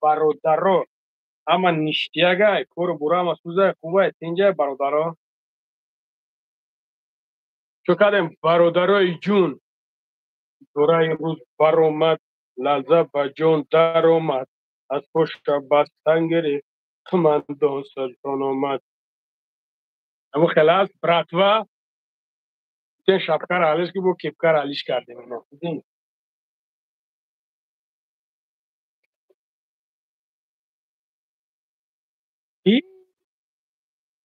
бародаро, ама ништиягай, кору бурама сузай, хубай, тинҷай бародаро. Чо кардем бародарои ҷун, дураи рӯз баромад, ларза ба ҷон даромад, аз пошта бастан гирифт, қимандон султон омад. Аммо хеле аст, братва, сен шапкар алиш ки бо кепкар алиш кардем.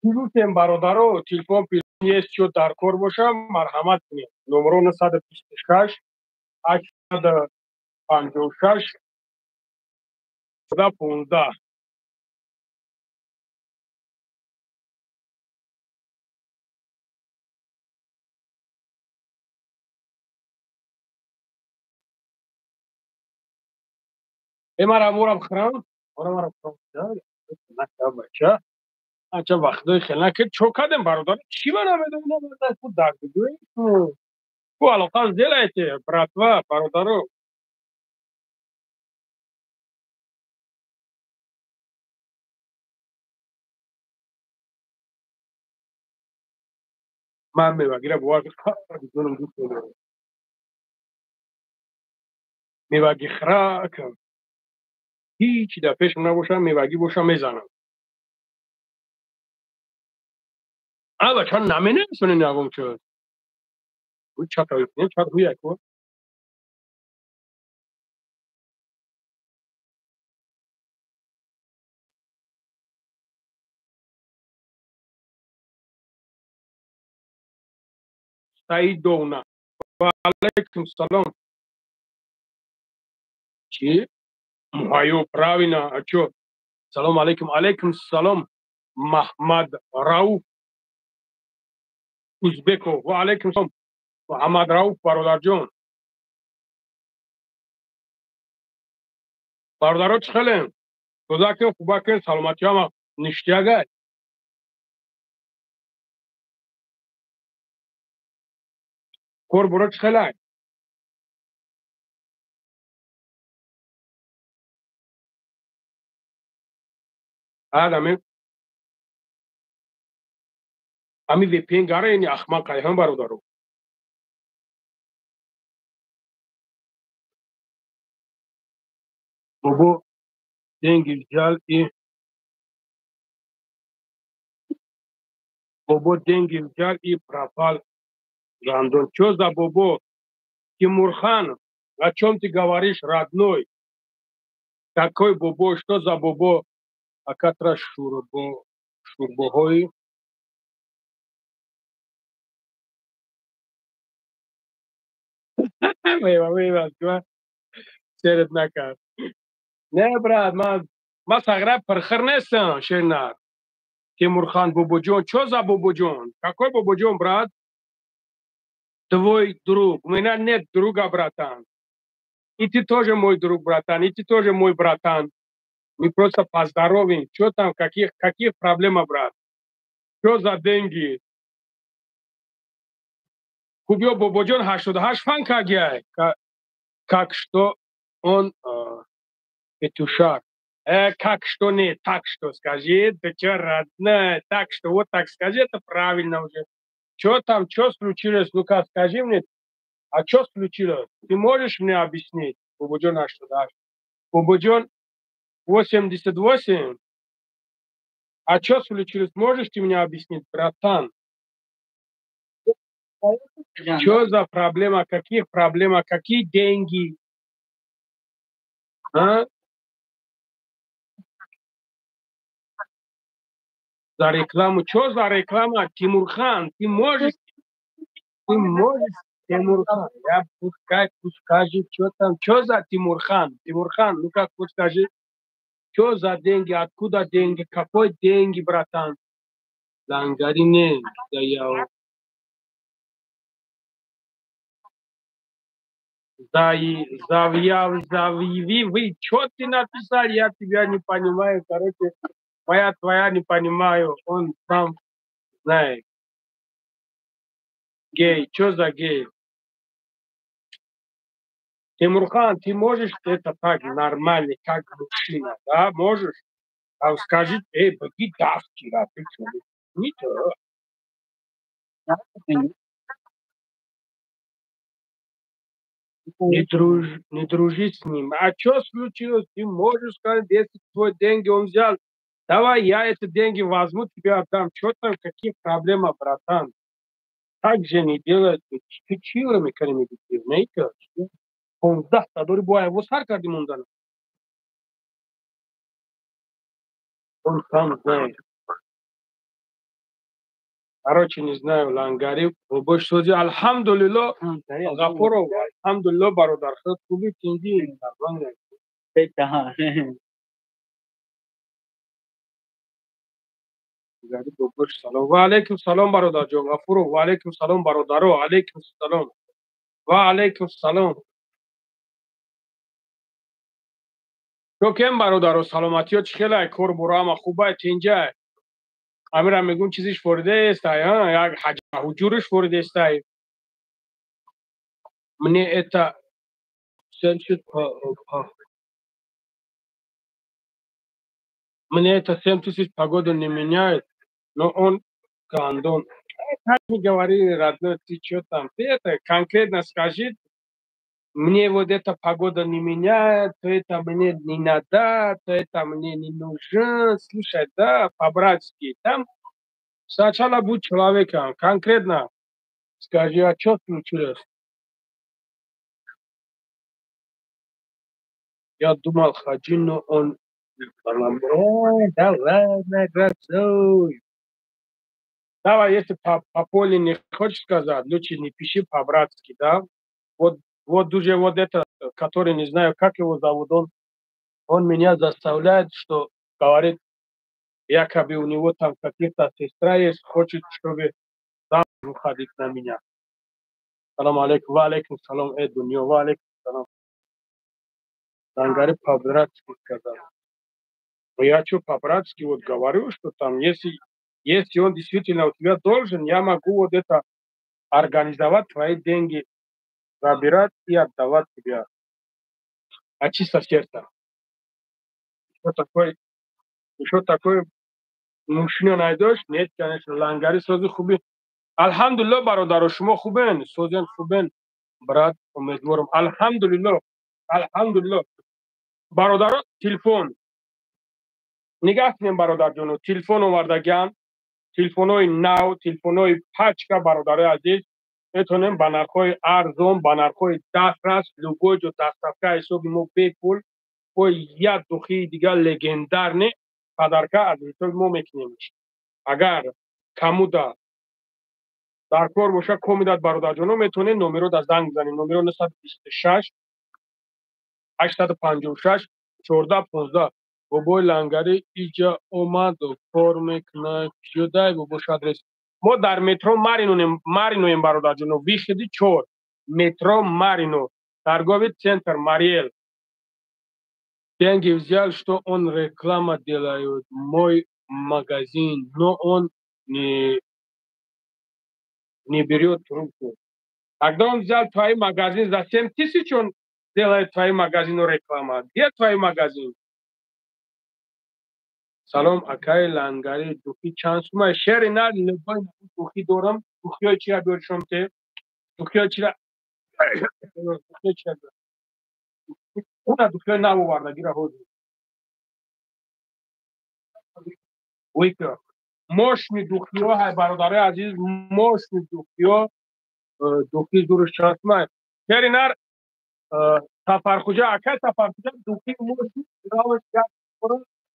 Пилутем бародаро, телефон есть, чё дар кор бошам, марҳамат кунед. Номеро 926 856 15. Мара морам хӯрам. Мора хӯрам. Бача. Анча вақтҳои хеле накард. Чо кардем бародар? Чӣ ма намедонам аз ку дардгӯи ку. Ку алоқа сделайте, братва, бародаро. Ман мевагира бовар бидунам дӯст медорам. Меваги хракам. Ҳеҷ дар пешам набошад, мевагӣ бошам мезанам. Бача наменависонӣ навум чо. Чатависонӣ, чат ҳуяку. Saidovna. Va alaykum salom. Чӣ? Муҳайё, правильно. А чё? Салом алейкум. Алейкум салом. Маҳмад Рауф Узбеков. Ва алейкум салом. Маҳмад Рауф бародарҷон. Бародаро чӣ хелем? Тозакин, хубакин, саломатиама ништиягай. Кор буро чӣ хелай? Адами ами VPN гара ини ахмақ айҳам бародаро. Бобо денги ҷалъи Бобо денги ҷалъи пропал гандон. Чё за бобо? Тимурхан, о чём ты говоришь, родной? Какой бобо? Что за бобо? Акатра шурбоҳои мева серет накард. Не, брат, ман сагъра пирхир нестам, шернар. Тимурхан бобоҷон. Чё за бобоҷон? Какой бобоҷон, брат? Твой друг. У меня нет друга, братан. И ты тоже мой друг, братан. И ты тоже мой братан. Мы просто поздороваем. Чё там, каких проблем, брат? Чё за деньги? Купил бобоҷон 88 франка гяй. Как что он петушар. Как что не, так что скажи. Ты чё, родная? Так что, вот так скажи, это правильно уже. Чё там, чё случилось? Ну-ка, скажи мне. А чё случилось? Ты можешь мне объяснить? Бобоҷон 88. Бобоҷон 88. А чё случилось? Можешь ты мне объяснить, братан? Чё за проблема? Каких проблема? Какие деньги? А? За рекламу. Чё за реклама? Тимурхан, ты можешь, Тимурхан. Я пускай скажи, чё там, чё за Тимурхан? Тимурхан, ну-ка, скажи, чё за деньги, откуда деньги, какой деньги, братан? Лангарине, да я... Вы, чё ты написал, я тебя не понимаю, короче, твоя не понимаю, он сам знает. Гей, чё за гей? Тимурхан, ты можешь это так нормально, как мужчина, да, можешь? А скажи, беги давки, а ты что? Не то. Не дружи с ним. А что случилось? Ты можешь сказать, если твой деньги он взял, давай я эти деньги возьму, тебе отдам. Что там, какие проблемы, братан? Так же не делают. Ты чего ми карими битир? Не это. Он да, тадори боя, вот сар кардим ондан. Он сам знает. Короче, не знаю, Лангари, больше судьи. Альхамдулилlah, Гафуров, альхамдулилlah, бародар. Что куби кинди, Garib больше салом. Ва алейкум салом, бародар ҷон. Гафуров, ва алейкум салом, бародаро. Алейкум салом. Ва алейкум салом. То кем бародаро, саломатиё чӣ хелай? Кор буро ҳама хубай, тинҷай? Амира мегӯн чизиш форидаестай, як ҳуҷуриш форидаестай. Мне это Мне это 7000 погоду не меняет, но он гандон. Как не говори, родной, ты что там? Ты это конкретно скажи, мне вот эта погода не меняет, то это мне не надо, то это мне не нужно. Слушай, да, по-братски. Там сначала будь человеком, конкретно скажи, а что случилось? Я думал, Хаджин, но он... Ой, да ладно, красавчик. Давай, если по поле не хочешь сказать, лучше не пиши по-братски, да? Вот уже вот это, который не знаю, как его зовут, он меня заставляет, что говорит, якобы у него там какие-то сестра есть, хочет, чтобы замуж выходить на меня. Салам алейкум, ва алейкум салам, дунья, ва алейкум салам. Тангари по-братски сказал. Но я что по-братски вот говорю, что там, если он действительно у тебя должен, я могу вот это организовать твои деньги, забирать и отдавать тебе. А чисто сердце. Что такое мужчина найдешь? Нет, конечно, Лангари сразу хуби. Альхамдулилlah, бародаро, шумо хубен, созен хубен, брат, умедворам. Альхамдулилlah, альхамдулилlah. Бародаро, телефон. Нигах кунем бародарҷоно, телефон овардагиам, телефонои нав, телефонои пачка, бародари азиз, метонем ба нархҳои арзон, ба нархҳои дастрас, любой ҷо дастрафка ҳисоби мо бепул, бо як духии дигар легендарне падарка аз ҳисоби мо мекунемш. Агар камуда дар кор боша комидат бародарҷоно, метонем номерода занг бизанем. Номеро 926 856 1415. Бобои Лангари иҷа омаду кор мекунад. Киёдай бобош адрес? Мо дар метро Мариноем бародарҷоно, виходи 4. Метро Марино, торговый центр Мариэл. Деньги взял, что он реклама делает, мой магазин, но он не берет трубку. Когда он взял твой магазин за 7000, он делает твой магазину реклама. Где твой магазин? Салом, акай Лангари, духи чанд сумай. Шери нар, любой духи дорам. Духиёй чия биёришам те? Духиёй чия? Духиёй чия биёр? Уна духиёй навовардагира ҳозир. Уйка. Мощный духиё, ҳай бародари азиз, мощный духиё, духи зуруш чанд сумай. Шери нар, Сафархуҷа, акай Сафархуҷа духи мощный, раваш як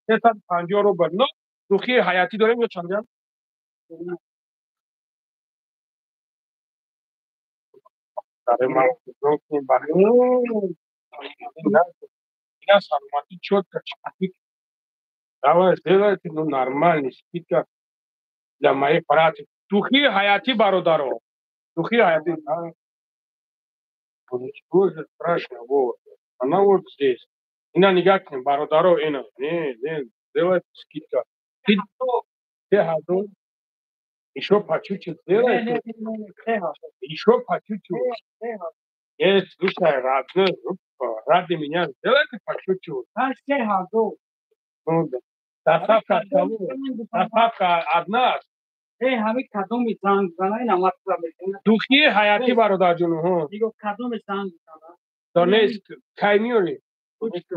350 рубл. Но духи ҳаятӣ дорем ё чандям? Ина саломатӣ чётко, чапик. Давай, сделайте, ну, нормальный, скидка для моей практики. Духи ҳаятӣ, бародаро. Духи ҳаятӣ. Что же страшно, вот. Она вот здесь. Ина нигах кунем, бародаро, ина. Не, сделайте скидка. Ты ҳазор? Еще по чуть-чуть сделайте. Еще по чуть-чуть. Есть, слушай, родной, ради меня сделайте по чуть-чуть. Ну, да. Доставка от кого? Доставка от нас. Духи Хаяти бародарджон. Донецк, Каймиори. Донецк.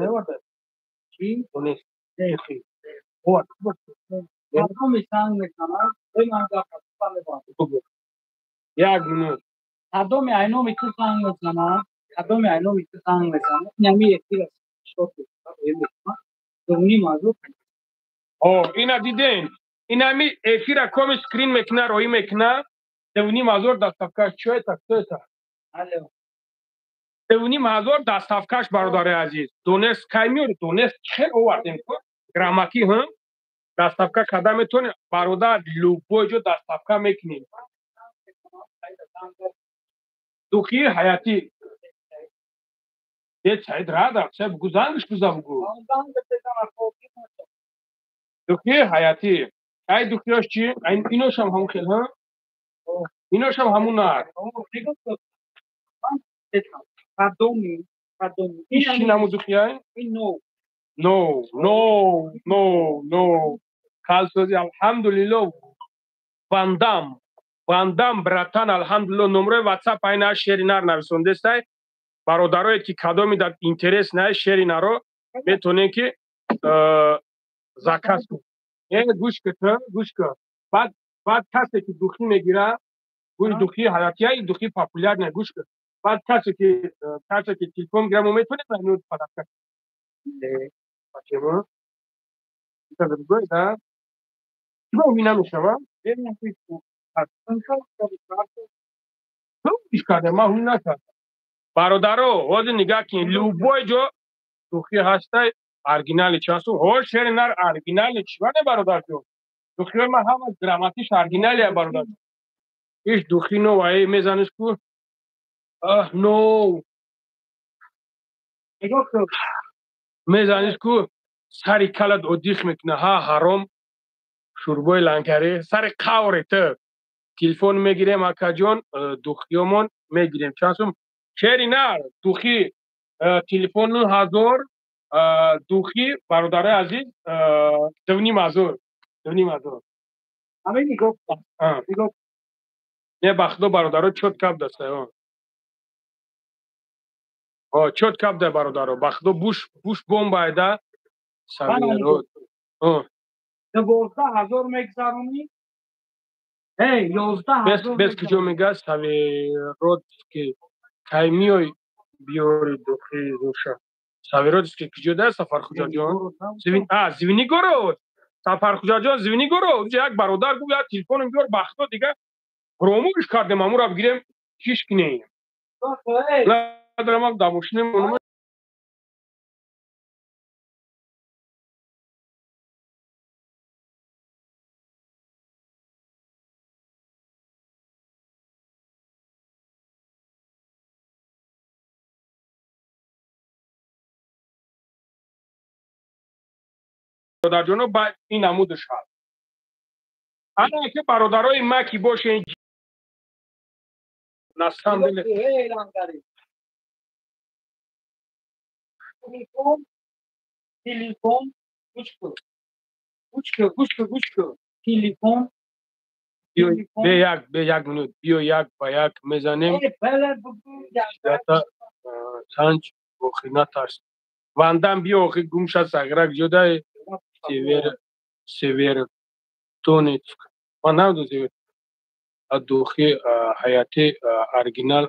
Духи. Вот. Як минут. О, اینا دیدین اینا می افیر کم سکرین میکنه روی میکنه دوونی مازور دستافکش چوه تکتویتا دوونی مازور دستافکش برادر عزیز دونست کایمیور دونست چه اووردیم که گراماکی هم دستافکش کدامتون برادر لوبوی جو دستافکا میکنیم دوخی حیاتی یه چاید را دار چه بگو زنگش بگو دوخی حیاتی ای دوخیاش چی؟ اینوش هم همون خیل ها؟ اینوش هم همون نار ایشی نمو دوخیای؟ نو کالسوزی الحمدلله واندام براتان الحمدلله نمره واتساپ اینا شیرینار نویسونده استای برادرایی که کدامی در اینترس نه شیرینارو میتونه که زکات کنه گوش کن بعد کسی که دوخی میگیره گوش دوخی حیاتی های دوخی پاپولار نه گوش کن بعد کسی که تلفن میگیره میتونه منو پداخت کنه بچه‌ها اینجا بگوید ها چرا اینا میشم تو بیشتر ما اون نکرد برادرو واسه نگاه کن لوبوی جو دوخی هسته ارگینال چانسو هر شهر نر ارگینال چیونه برادر جو دوخی ما هم دراماتیش ارگینالیه برادر ایش دوخی نو وای میزنش کو نو میزنش کو سری کلد ادیخ میکنه ها حرام شوربای لنگری سر قورته تلفن میگیریم اکا جون دوخیامون میگیریم چانسوم شهری نر دوخی تلفن هزار دوخی برادر عزیز دونی مازور همه میگفت نه بخدو برادر چوت کپ دسته چوت کپ ده برادر بخدو بوش بوم بایده سویه رو 12,000 میگذارونی 11,000 بس کجا میگه سویه رو که کایمیوی بیاری دوخی روشه سویه رو که کجا ده سفر خوجا جان زوینی گرو سفر خوجا جان زوینی گرو یک برادر گو یا تلفن بیار بخدو دیگه پروموش کردیم امور اب گیریم چیش کنیم ندارم اب دموشنیم اونم برادر جانو با این نمودش هست انا که برادرای ما کی باشه این نستان دل تلفن گوش کن تلفن به یک منوت بیو یک با یک میزنیم تا سنج بخینا ترس واندم بیو اخی گمشت سگرک جده سویر تونیت ما نمدو سویر دوخی حیاتی ارگینال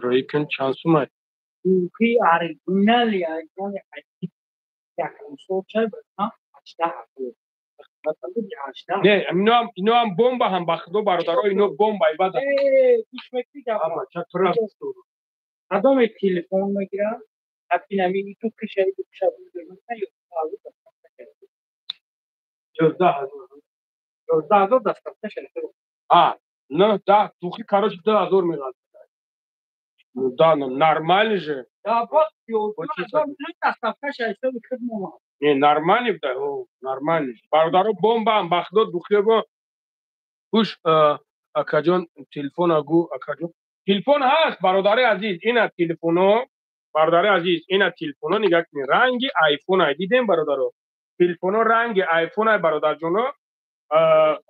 روی کن چانسو مای دوخی ارگینال یعنی یکم سوچه بزن نه اینو هم بمب هم بخدو برادرها اینو بمب ایباد گوش میکنی که چطور است ادامه تلفن میگیرم اپی نمی تو کشای تو کشای نه یا 11,000 دستافته شده نه ده توخی کاراش 10,000 میگن да нормально же да вот 11,000 دستافته شده не нормально да нормально برادرو بمب هم بخدو دوخی با گوش اکاجون تلفن اگو اکاجون تلفن هست برادر عزیز، اینا تلفنو برادر عزیز، اینا تلفنو نگاه کنید، رنگ آیفون های دیدیم برادرو، تلفنو رنگ آیفون های برادر جونو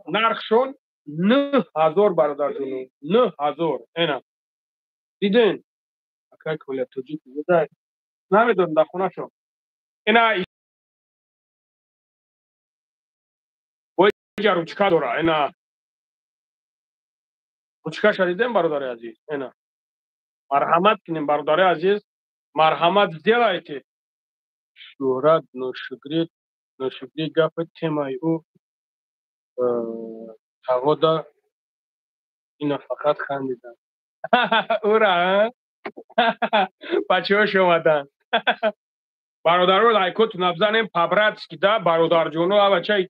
نرخشون 9000 برادر جونو، 9000 اینا دیدین اکای کولت توجی بوده نمیدون در خونه شو اینا ویجا روچکا داره، اینا روچکا شدیدین برادر عزیز، اینا مرحمت کنیم برادر عزیز، مرحمت сделайте. شهرت نوشگری گپ تیمای او تقادا اینا فقط خندیدن او را بچه ها شمدن برادر رو لایکوت نبزنیم پبراتسکی دا برادر جونو ها بچه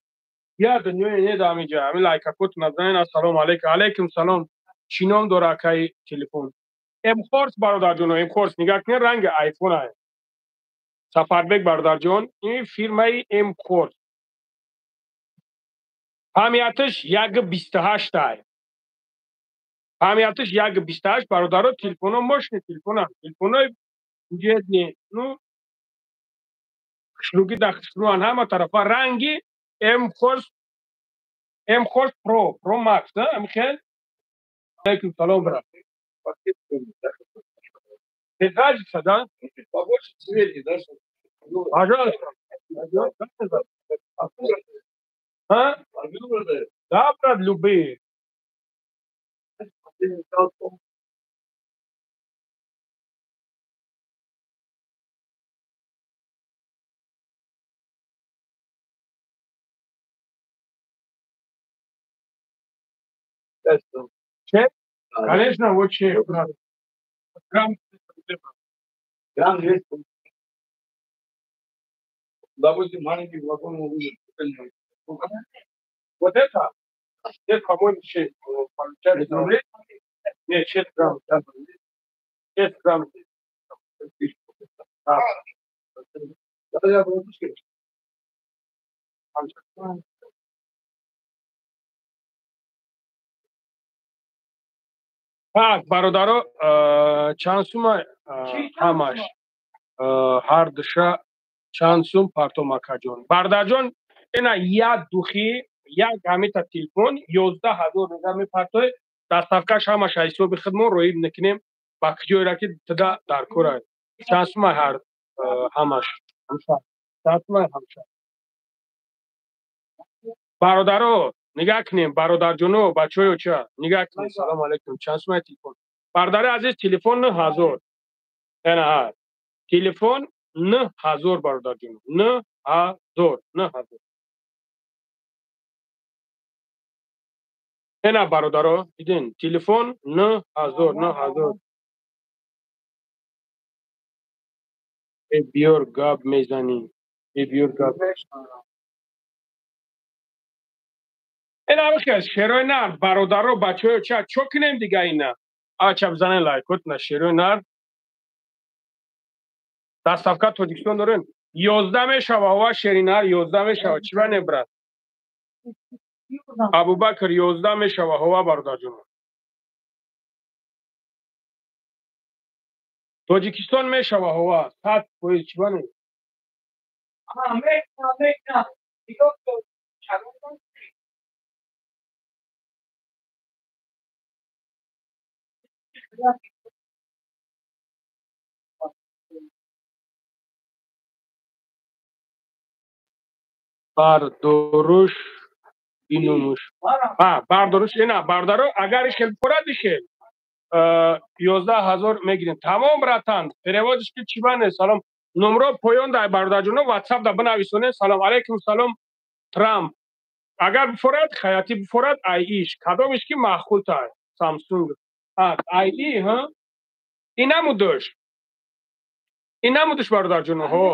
یا دنیای نید آمیجا همین لایکوت نبزنیم السلام علیکم علیکم سلام چینام داره که تلفن ام خورس برادر جونو ام خورس نگاه کنید رنگ آیفون های سفربک برادر جون این فیرمای ام خورس همیتش 1.28 های همیتش 1.28 برادر تلفن ماشین تلفن جدی نو شلوگی داخل همه طرفا رنگی ام خورس پرو ماکس نه میخواد علیکم سلام برا تزاج صدا побольше цвете да пожалуйста а да брат любые чек конечно вот чек брат грамм 200 допустим маленький флакон увидит вот это по-моему, 6 рублей. Нет, 6 грамм. 6 грамм. А, это я буду пускать. Так, бародаро, чанд сума ҳамаш? Ҳар душа чанд сум партомакаҷон? Бародарҷон, ина як духӣ, як ҳамита телефон 11000 нига мепартои дастафкаш ҳамаша ҳисоби худмон роиб мекунем ба куҷоира ки туда дар кор аст. Чанд сума ҳар ҳамаш? Чанд сума ҳамаша? бародаро, нигоҳ кунем, бародарҷоно, бачаҳоё нигоҳ кунем. Салому алайкум. Чанд сумаи телефон? Бародари азиз, телефон 9000. Ина ҳаст. Телефон 9000 бародарҷоно. 9000. 9000. Ина бародаро, дидин? Телефон 9000. 9000. Биёр гап мезанӣ. Биёр гап. ина бихел шерои нар бародаро бачаҳоё чо кунем дига ина? Ча бизанем лайкот на шерои нар. Доставка Тоҷикистон дорем. 11 мешава ва шеринар 11 мешава. Чӣ ванем брат? Абубакр 11 мешава ҳова бародарҷон. Тоҷикистон мешава ҳова 100% чӣ ванем? Бардоруш бинумуш. Бардоруш ина бардаро агар ишел пурад ишел 11000 мегирем. Тамом братан. Переводиш ки чӣ ване? Салом. Номро поён дай бародарҷоно WhatsApp да бинависонем. Салом алейкум салом Трамп. Агар бифорад хаятӣ бифорад айиш. Кадомиш ки маъқултар? Samsung. Айи ҳа? ин намудош. ин намудош бародарҷоно ҳо.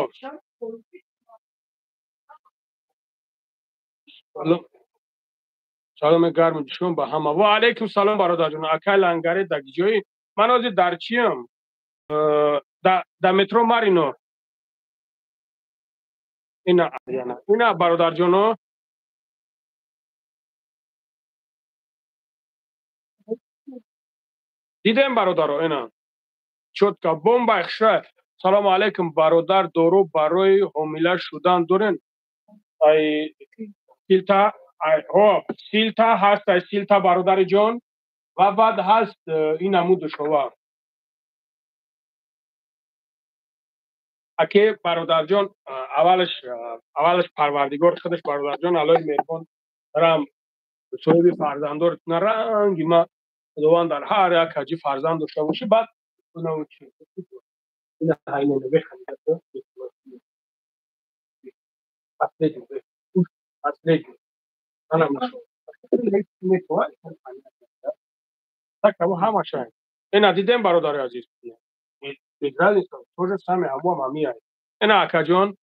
саломи гарми душон ба ҳама. Ва алейкум салом бародарҷон. Акай лангаре дар ҷои ман ҳозир дар чиям? Да метро Марино. Ина бародарҷоно دیدیم برادر اینا چوتکا بمب اخشه. سلام علیکم برادر دارو برای حامله شدن دارین ای سیلتا ها سیلتا هست ای سیلتا برادر جان و بعد هست این عمود شما اکی برادر جان اولش پروردگار خودش برادر جان علای مهربان دارم صاحب فرزندار نه رنگی ما خداوند در هر یک حجی فرزند داشته باشه بعد اونم چی این عینه بخونید اصلی اصلی انا مش tak amo همشن اینا دیدم برادر عزیز بگرد نیستم توش سمه همو هم میای اینا اکا جان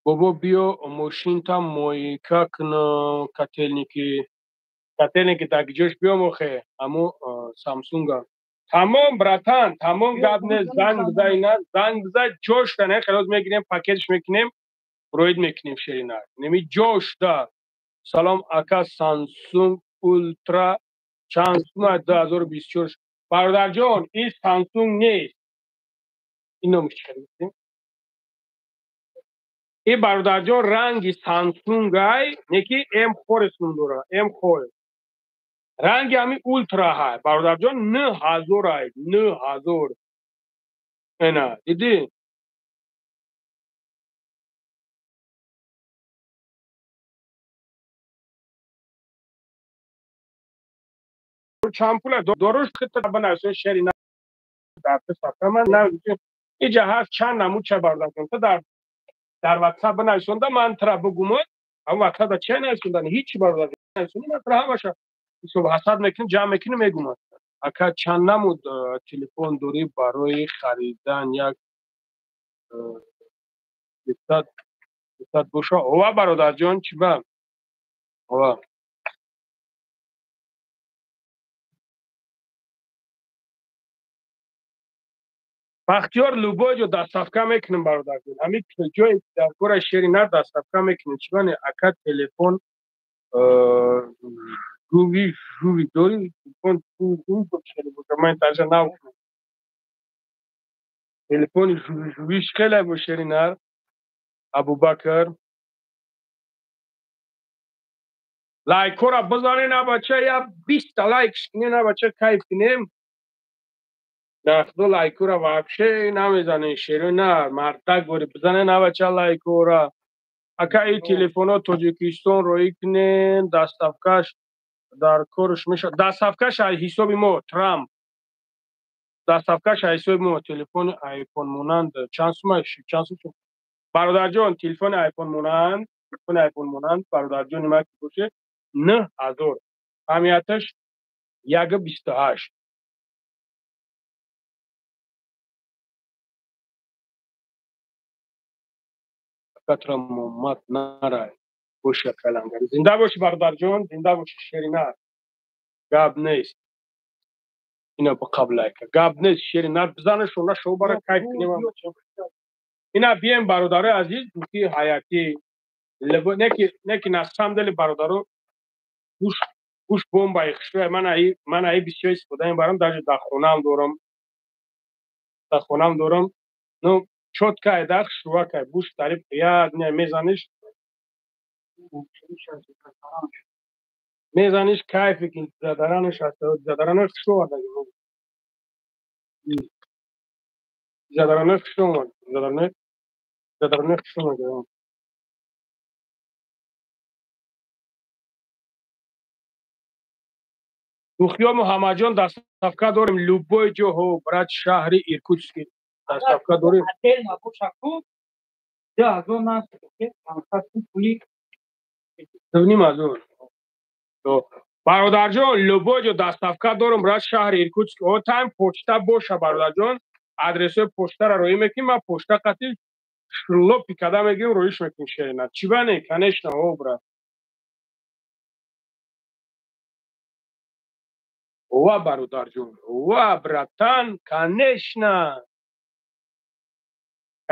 بابا بیا ماشین تا مویکا کنه کتلنیکی تاگیجوش بیا موخه همو سامسونگا تمام براتان تمام گاب نه زنگ بزا اینا زنگ بزا جوش تا نه خلاص میگیریم پاکتش میکنیم روید میکنیم شیرینا نمی جوش دا سلام اکا سامسونگ اولترا چانسونگ 2024 برادر جان این سامسونگ نیست اینو میشکنیم این برادر جان رنگی سامسونگ های نکی ام خورسون داره ام خور رنگ همی اولترا های برادر جان نه هزار های نه هزار اینا دیدی چند پول داروش خطه بنایسه شری نه در سفر من نه اینجا هست چند نمود چه برادر جان تو در واتساپ بنایسونده من ترا بگومد اما واتساپ چه نایسوندن هیچی برادر نایسونده من ترا همشه صبح حساب میکنیم جمع میکنیم میگومد اکا چند نمود تلفن دوری برای خریدن یک لیستات گوشا هوا برادر جان چی با هوا بختیار لوبوی جو دستافکا میکنیم برادر جان همین جای در کور شیری نه دستافکا میکنیم چی بانه اکا تلفن جووی جووی دوری تلفن جووی بکشنی بکر من تاجه ناو تلفن جووی جوویش خیلی بشیری نه ابو بکر لایک را بزنین نه بچه یا 20 لایک کنین نه بچه کیف کنیم داخل لایک را واقعی نمیزنین شیرین نه مرتق بری بزنین نه بچه لایک را اکا این تلفن تاجیکستان روی کنین دستافکش در کارش میشه دستافکش حساب ما ترامپ دستافکش حساب ما تلفن آیفون مونند چند سومش چند سوم برادر جان تلفن آیفون مونند برادر جان ما کی باشه نه هزار همیتش یک 28 کتر محمد نرای باشه کلانگاری زنده باشی برادر جان زنده باشی شیرینه گاب نیست اینا با قبل که گاب نیست شیرینه بزنه شونه شو برای کیف کنیم اینا بیایم برادر عزیز دوستی حیاتی لبو نکی نستم دل برادرو گوش گوش بمب ایخشو من ای بسیار استفاده این برام در خونم دارم نو چوت که داخل شروع که گوش تعریف یاد نه میزنیش کیف کن زدرانش هست زدرانش شو زدرانش شو زدرانش شو دوخیا محمد جان دستافکا داریم لوبوی جو هو برات شهری ایرکوتسکی دستافکا داریم دونیم از اون تو برادر جان لوبوی جو دستافکا دارم برات شهر ایرکوتسک او تایم پوچتا باشه برادر جان آدرس پوچتا را روی میکنیم ما پوچتا قطعی شلو پیکادا میگیم رویش میکنیم شیرینه چی بانه کنش نه او برا او برادر جان او براتان کنش نه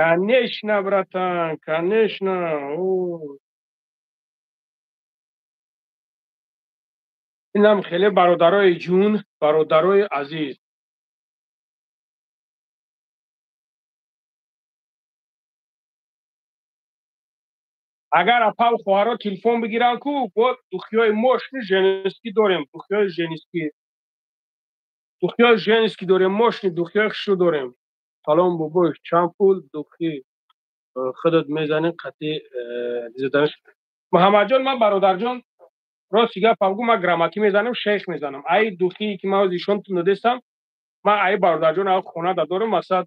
конечно братан конечно о اینم خیلی برادرای جون، برادرای عزیز. اگر اپا و خواهرها تلفن بگیرن کو با دوخیای ماشین ژنسکی داریم، دوخیای ژنسکی، دوخیای ژنسکی داریم، ماشین دوخیای خشو داریم. سلام بابا چند پول دوخی خودت میزنی قطعی زدنش. محمد جان من برادر جان راست گپ بگو من گراماتی میزنم شیخ میزنم. ای دوخی که من از ایشون تو ندیستم من ای برادر جان از خونه دارم مثلا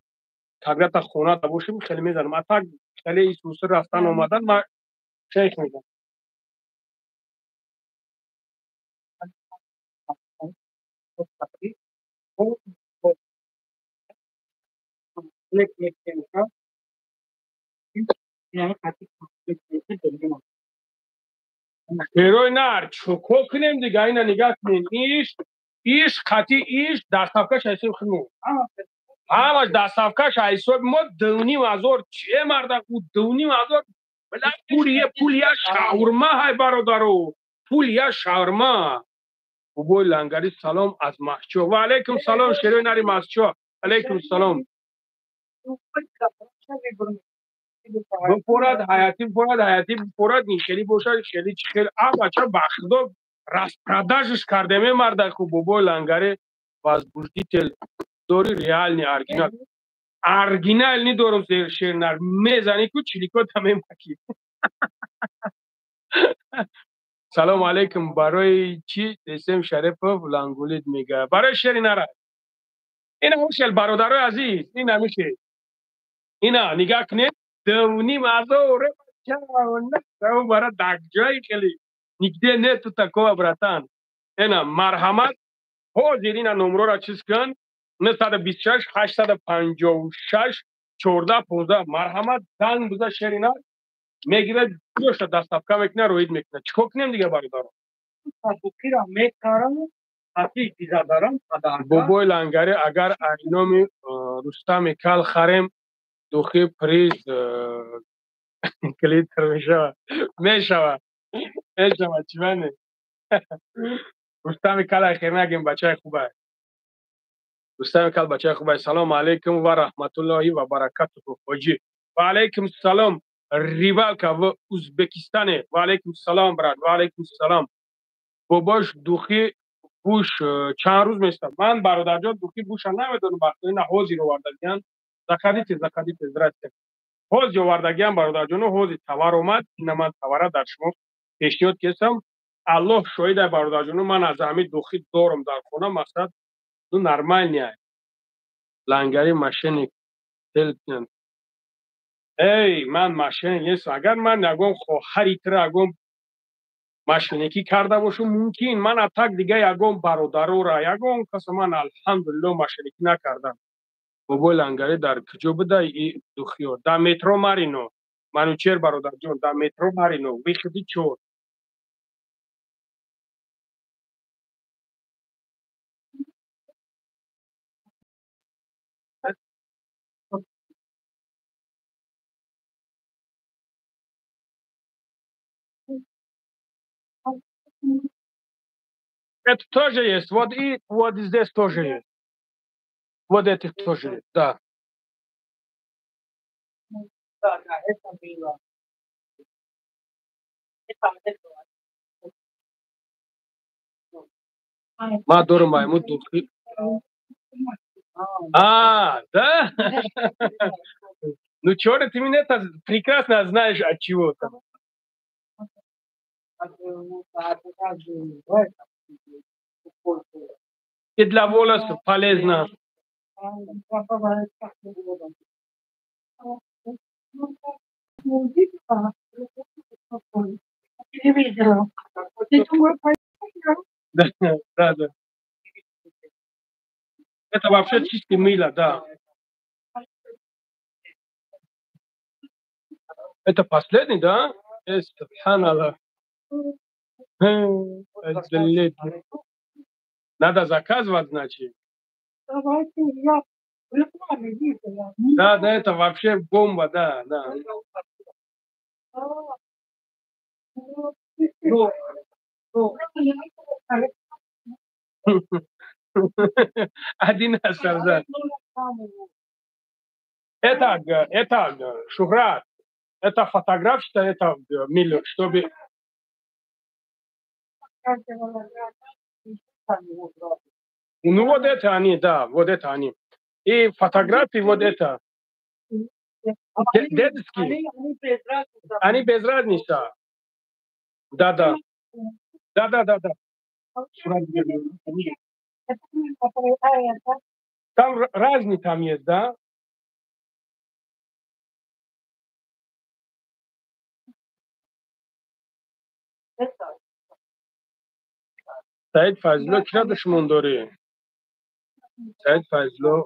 طبیعت خونه دا باشیم خیلی میزنم. اتا خیلی ایسوس رفتن اومدن من شیخ میزنم. هروی نار چوکو کنیم دیگه اینا نگاه کنیم ایش خطی ایش دستافکش ایسو خنو همش دستافکش ایسو ما دونی مازور چه مرده او دونی مازور بلا پول یا شاورما های برادرو پول یا شاورما بابای لنگری سلام از محچو و علیکم سلام شیروی ناری محچو علیکم سلام بپرد این باشد شلی چی خیلی بچه بخدا راست پرداشتش کرده می مرده که بابای لنگری و از بوشتی تل دوری ریال نی ارگینال نی دورم زیر شیرنر میزنی که چلیکو تمیم مکی سلام علیکم برای چی اسم شریف لنگولید میگه برای شیرنر این هوشل برادرای عزیز این همیشه اینا نگاه کنید دونی مازوره چاو برای دکجای خیلی نگده نه تو تکوه براتان اینا مرحمت حاضر اینا نمرو را چیز کن 926 856 14 15 مرحمت زنگ بزن شرینا میگیره جوش دستافکا میکنه روید میکنه چکو کنیم دیگه برادر تبوکی را میکارم حتی دیزا دارم بابای لنگری اگر اینامی رستم کل خریم دوخی پریز کلیتر میشوه چی منه رستم کل اخیر نگیم بچه خوبه رستم کل بچه خوبه سلام علیکم و رحمت الله و برکاته خوجی و علیکم سلام ریبالکا و ازبکستانه و علیکم سلام براد و علیکم سلام باباش دوخی بوش چند روز میستم من برادر جان دوخی بوش نمیدونم وقتی نه حوزی رو وردگیان زکادیت زرات حوزی وردگیان برادر جان حوزی توار اومد این من تواره در شما پیشنهاد کردم الله شاهد برادر جان من از همین دوخی دارم در خونه مقصد دو نرمال نیست لنگری ماشین تلپن ای من ماشین نیست اگر من نگم خواهری تر اگم ماشینکی کرده باشم ممکن من اتاق دیگه یگم برادرو را یگم کس من الحمدلله ماشینکی نکردم بابا لنگری در کجا بده ای دوخیو در مترو مارینو منو چیر برادر جون در مترو مارینو ویخدی چور это тоже есть вот и вот здесь тоже есть вот этих тоже есть да ما дором маймун духи да ну чёрт ты меня это прекрасно знаешь от чего там и для волос полезно да да это вообще чистый мыло да это последний да субханаллах надо заказывать значит да да это вообще бомба да да Один остался. Это Шухрат. Это фотограф, что это миллион, чтобы... Ну вот это они, да, вот это они. И фотографии вот это. Детские. Они без разницы. Да. Да. Там разные там есть, да? سعید فضلو چرا دشمن داری؟ سعید فضلو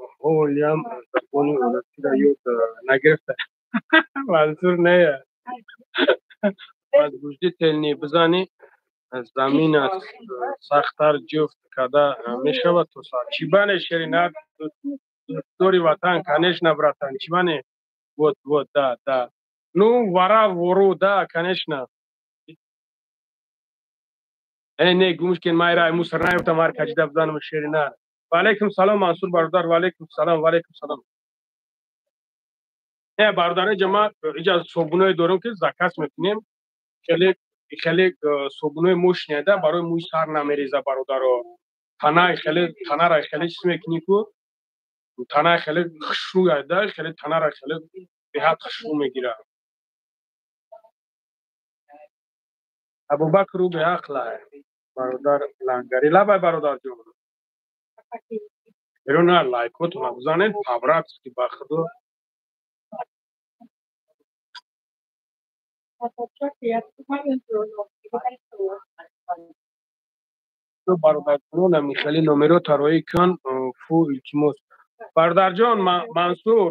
هم زبان اولادی را یاد نگرفته. منظور نه از وجدی تلنی بزنی زمین از سختر جفت کده می شود تو سر چی بانه شرینت دوری وطن کنشنه براتن چی بانه вот да ну вора вору да конечно не гумшкин майра мусор наёфта мар каҷида бизанам шерина ва алейкум салом мансур бародар ва алейкум салом не бародари ҷама иҷа собуное дорем ки закас метунем хеле собуное мошиняда барои мӯи сар намереза бародаро танара хеле чиз мекунӣ ку тана хеле хушрӯ яйда хеле танара хеле беҳад хушрӯ мегира абубакр ӯ беақла бародар лангари лабай бародарҷон берона лайкотона бизанед табратки ба худо бародарҷонам михали номеротаро кан фу илтимос бародарҷон мансур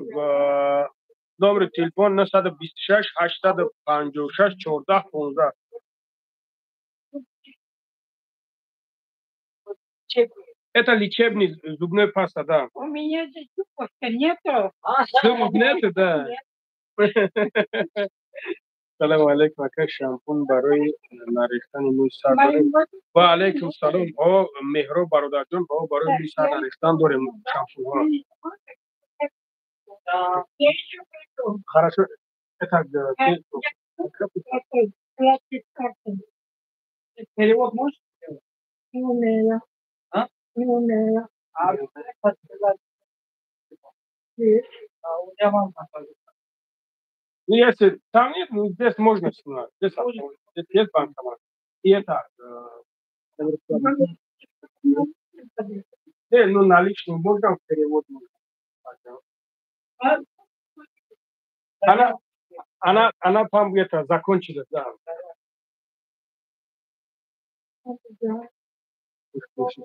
номери телефон 926 856 14 15 Это лечебный зубной паста, да. У меня здесь зубов-то нету. Зубов нету, да. Салам алейкум, ака шампун барои нарехтани мӯи сар дорем. Ва алейкум салом. О Меҳроб бародарҷон, о барои мӯи сар нарехтан дорем шампунҳо. Хорошо. Это перевод можешь? Не умею. Не умею. Ну, если там нет, ну, здесь можно снимать. Здесь есть банкомат. И это... ну, наличные можно, перевод можно. Она по-моему, это закончилась, да.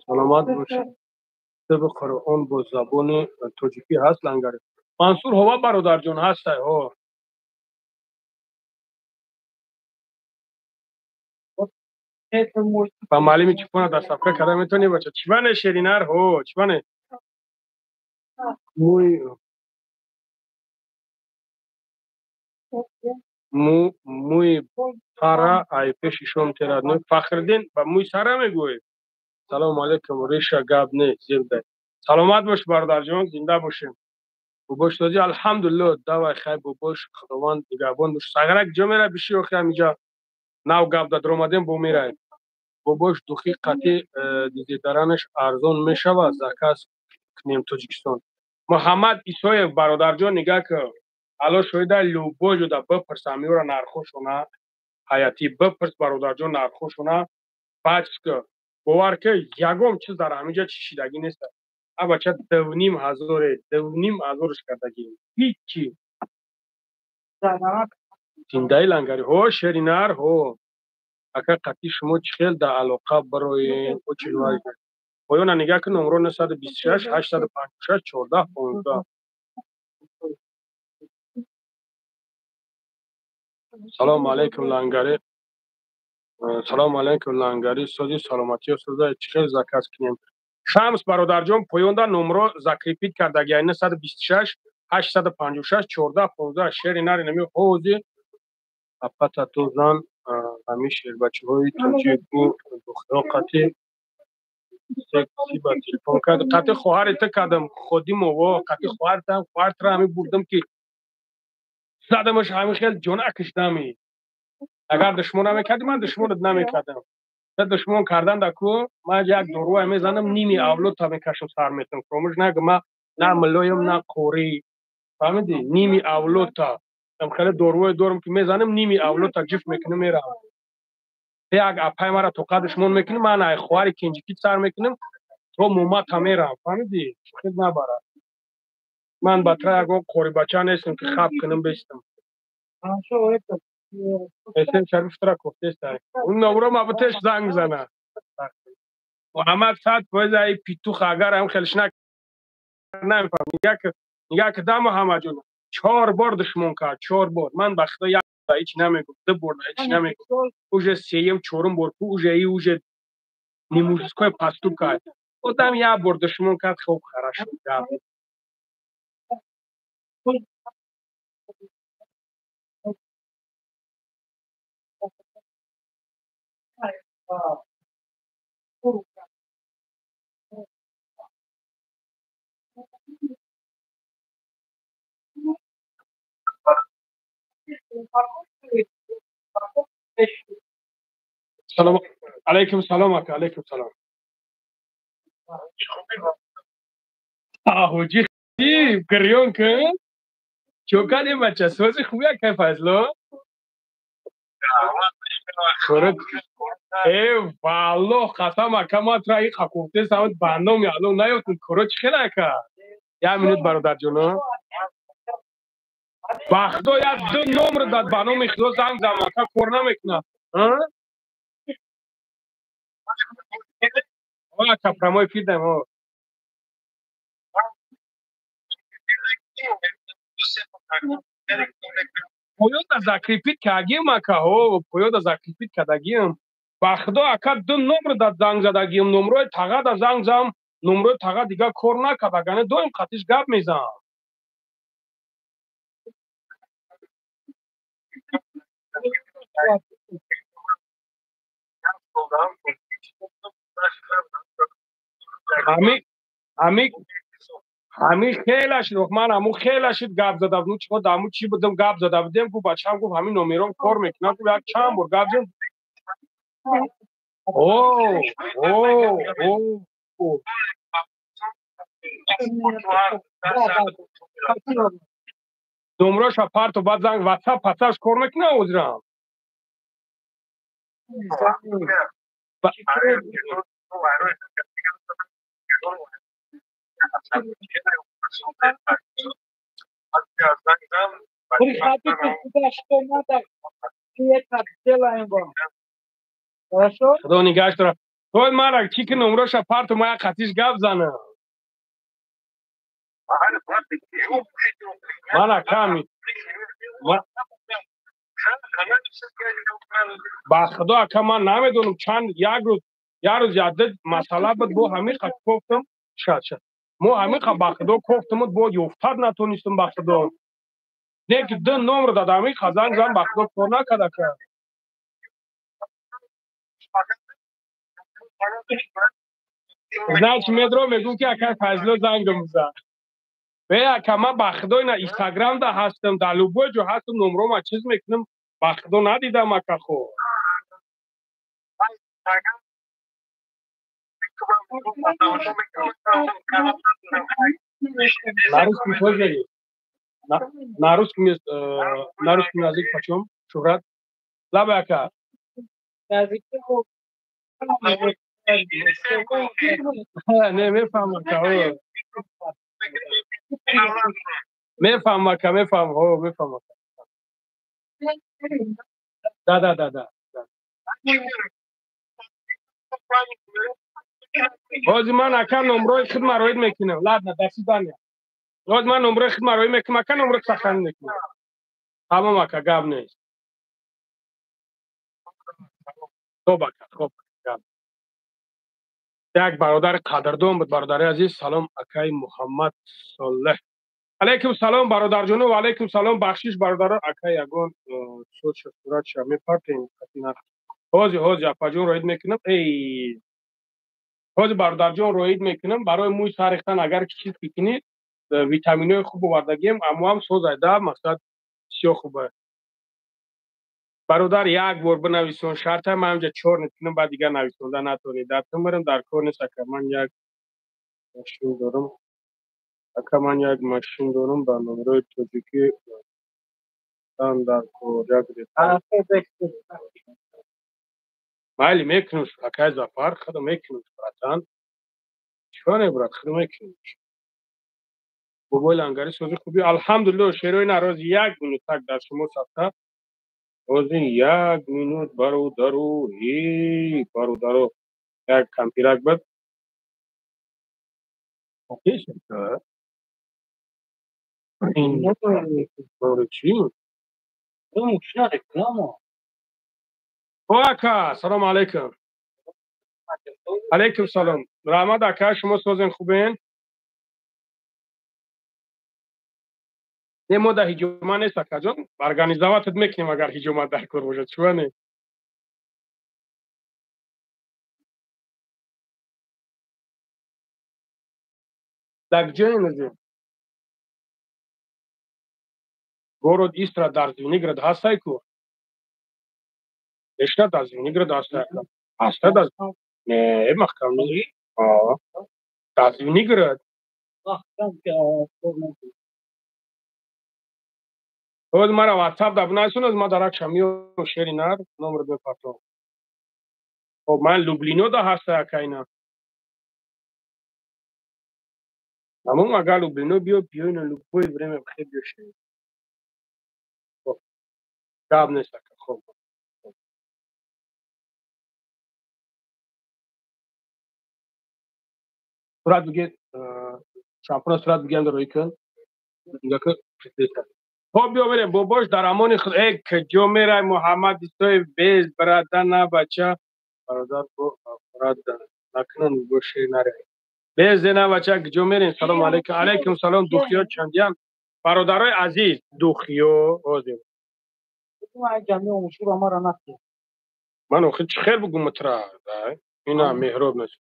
سلامت باشه بخور اون با زبان تاجیکی هست لنگره منصور هوا برادر جون هست ها با معلمی چی کنه دست افکا کرده میتونی بچه چیوانه شیرینر ها چیوانه موی پارا ای پیشی شوم تیراد نوی فخردین با موی سارا میگوی سلام علیکم ریشا گاب نه زنده سلامت باش برادر جون زنده باشیم بوبوش توزی الحمدلله دوای خیر بوبوش خداوند نگهبان باش ساغرک جا میره بشی و خیام اینجا ناو گاب داد رومدیم بو میره بوبوش دوخی قطعی دیزیدارانش ارزون میشود زکاس کنیم تاجیکستان محمد ایسویف برادر جون نگاه که الان شویده لوبو جدا بپرس امیورا نرخوشونه حیاتی بپرس برادر جون نرخوشونه بچ که باور که یگم چیز در همینجا چشیدگی نیست بچه 2,500 کردگی هیچی تیندهی لنگری ها شرینر ها اکا قطعی شما چخیل در علاقه برای چنواری کرد پایان نگه که نمرو 926 856 14 15 سلام علیکم لنگری سلام علیکم لنگری سازی سلامتی و سازی چخیل زکاس کنیم شمس برادرجان پایونده نمرو زکریپیت کردگی 926 856 14 15 شعر نری نمی حوزی اپتا توزان همی شعر بچه های توجیه بو دختران قطعی چی با تلفن کرد قطع خواهرت کردم خودی مو قطع خواهرتم خواهرت را همین بردم که زدمش همین خیلی جنک کشیدمی اگر دشمنم میکردی من دشمنت نمیکردم دشمن کردن دکو من یک دورو میزنم نیمی اولو تا میکشم سر میتونم فراموش نگه من نه ملایم نه قوری فهمیدی نیمی اولو تا خیلی دورو دورم که میزنم نیمی اولو تا جفت میکنم میرم یک اپای مرا تو قدشمون میکنم من ای خواهری کنجی کیت سر میکنم تو مومت هم میرم فهمیدی خیلی نبره من بطره یک قوری بچه نیستم که خواب کنم بیستم اسم شریف ترا گفته است اون نمره مبتش زنگ زنه محمد صد فوز ای پیتوخ اگر هم خیلیش نمیفهم میگه که دم محمد جون 4 بار دشمن کرد 4 بار من به خدا یک هیچ نمیگم 2 بار هیچ نمیگم اوج سیم چورم بار اوج ای اوج نیموسکای پاستو کرد خودم یک بار دشمن کرد خوب خراب شد سلام علیکم سلام اکا علیکم سلام حاجی گریون که چوکانی بچه سوزی خوبی که فضلو خورد ای والله قسم اکا ما ترا این خاکوفته سمت بندم یالو نیوتن کروچ خیلی که یک منوت برادر جونو بخدا یک 2 نمر داد بانو میخواد زنگ زدم اکا کور نمیکنه ها اکا پرمای پیدم ها پویو دا закрепит кардагим ака ҳо пӯё да закрепит кардагим ба худо ака 2 номр да занг задагим номрои тага да занг зам номрои тага дига кор накардагане доим қатиш гап мезанам ҳамин хелашид ман ҳамун хелашид гап зада будем чиқо даму чӣ будем гап зада будем гуфт бачаам гуфт ҳамин номерон кор мекунад гуфт як чанд бор гап зад номероша парту баъд занг ватсап пасаш кор мекунад ҳозирам худо нигаҳаш дорад тои мара чӣ ки номероша парту ма як қатиш гап занам ман аками ба худо ака ман намедонам чанд як рӯз ядид масъала буд бо ҳамиқа кофтам мо ҳамиқа ба худо кофтамуд бо ёфтад натонистам ба худо не ки 2 номр дад ҳамиқа занг зам ба худо кор накард ака знай чӣ медро мегӯм ки ака файзло зангам зад бе ака ман ба худо ина инстаграм да ҳастам дар любой ҷо ҳастам номрома чиз мекунам ба худо надидам ака хо на русском языке почем шухрат лаба ака не мефаҳмам ака мефаҳмам ака мефаҳмам да ҳозир ман ака номрои худ мароид мекунам ладно до свидания ҳозир ман номрои худ мароид мекунам ака номрои саханӣ мекунам тамом ака гап нест хоб ака хоб як бародари қадрдон буд бародари азиз салом акаи муҳаммад солеҳ алейкум салом бародарҷону ва алейкум салом бахшиш бародаро акаи ягон суратша мепартем ҳозир апаҷон роид мекунам حاضر برادر جان روید میکنم برای موی سر ریختن اگر چیز بکنید ویتامینای خوب آوردگیم اما هم سوزایده مقصد بسیار خوبه. برادر یک بار بنویسون شرط من همجا 4 نتونم بعد دیگر نویسونده نتونید درتون برم در کار نیست که من یک ماشین دارم با نمره توجیکی در کجا گرفتم مالی میکنوش اکای زفر خدا میکنوش براتان چونه برات خدا میکنوش بابای لنگری سوزی خوبی الحمدلله شیروی نراز 1 مینوت تک در شما سفته روزی 1 مینوت برادرو یک کمپیرک بد اوکی شده این مورد چی؟ اون مشنا رکلامو واکا سلام علیکم علیکم سلام رحمت اکا شما سوزن خوبین؟ نه ما در هجومه نیست اکا جان ارگانیزواتت میکنیم اگر هجومه در کار باشد چونه؟ در جای نزیم город Истра در Звениград هستی کو؟ اشتا در Звениград هستی اکا هستی در نه محکم نیست در Звениград خود مرا واتساپ در بنایسون از ما در اکشمی و شیری نر نمبر بپرتم خب من لوبلینو دا هستی اکا اینا اما اگر لوبلینو بیاین لوبوی بریم خیلی بیوشیم خب جاب نیست اکا خب صورت بگید شامپون صورت بگیم در روی کن اینگه که پرسیدیتا خب بیا بریم باباش در امان خود ای کجا میره محمد استوی بیز برادر نه بچه برادر برادر نکنن گوشه نره بیز نه بچه کجا میرین سلام علیکم علیکم سلام دوخیا چندیان برادرای عزیز دوخیو آزیم من آخه چه خیر بگم مترا اینا مهراب نشد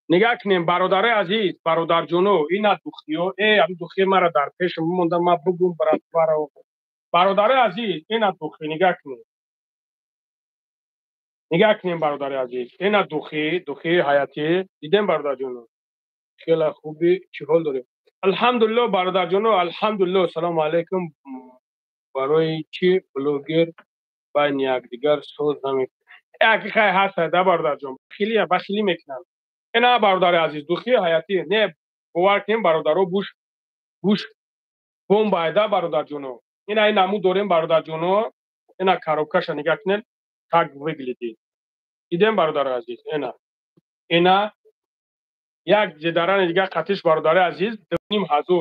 نگاه کنیم برادرای عزیز برادر جونو اینا دوخیو ای هم دوخی مرا در پیش مونده ما بگم برادر برادرای عزیز اینا دوخی نگاه کنیم برادر عزیز اینا دوخی حیاتی دیدیم برادر جونو خیلی خوبی چه حال داریم الحمدلله برادر جونو الحمدلله سلام علیکم برای چی بلوگر بین یک دیگر سوز نمی یکی خیلی هست ده برادر جون خیلی میکنن اینا برادر عزیز دوخی حیاتی نه باور کنیم برادرو بوش بوم بایده برادر جونو این نمو داریم برادر جونو اینا کاروکش نگاه کنین تاگ ویگلیدی دیدیم برادر عزیز اینا یک جداران دیگه قطعش برادر عزیز 2,500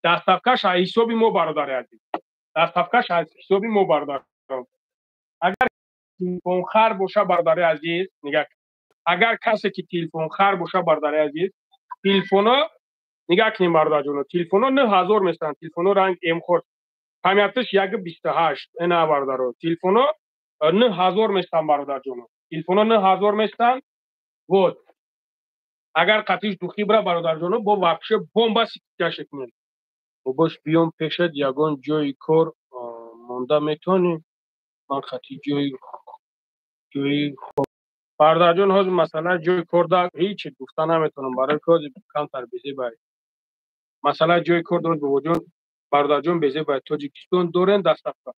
دستافکش حسابی ما برادر عزیز دستافکش حسابی ما برادر اگر تلفن خر باشه برادر عزیز نگاه اگر کسی که تلفن خر باشه برادر عزیز تلفنا نگاه کنیم برادر جون تلفنا 9,000 میستن تلفنا رنگ ام خورد قیمتش 1.28 اینا برادر تلفنا 9,000 میستن برادر جون تلفنا 9,000 میستن بود اگر قطعش دوخی برا برادر جونو با وحشه بمب سیکش کنین و باش بیام پیشت یگان جای کار مونده میتونی من خطی جای برادر جون ها مثلا جای کار دا هیچ گفته نمیتونم برای کار کم تر بیزی باید مثلا جای کار دارد به وجود برادر جون بیزی باید تاجیکستان دارن دستافکا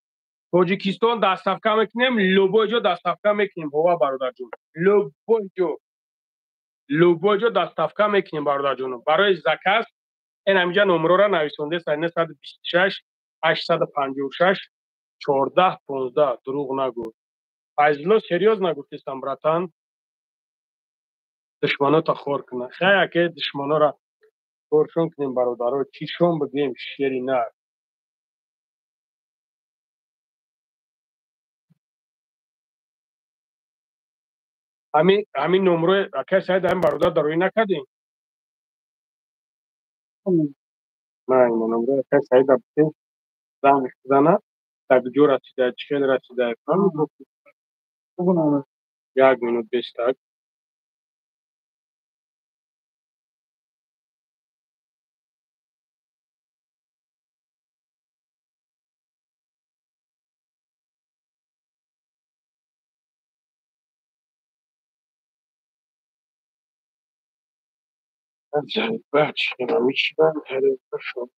تاجیکستان دستافکا میکنیم لوبوی جو دستافکا میکنیم هوا برادر جون لوبوی جو دستافکا میکنیم برادر جون برای زکات این همینجا نمره را نویسونده 926 856 14 15 دروغ نگو فیضلو سریوز نگفتیستم براتان دشمنو تا خور کنه خیلی که دشمنو را خورشون کنیم برادرها چیشون بگیم شیری نه همین نمره که شاید هم برادر دروی نکردیم نه این نمره که شاید بسیم زنش بزنه تا جو رسیده چکل رسیده کنم 1 مینوت 20 بذارید بچه اینا میشیدن حریفه شد.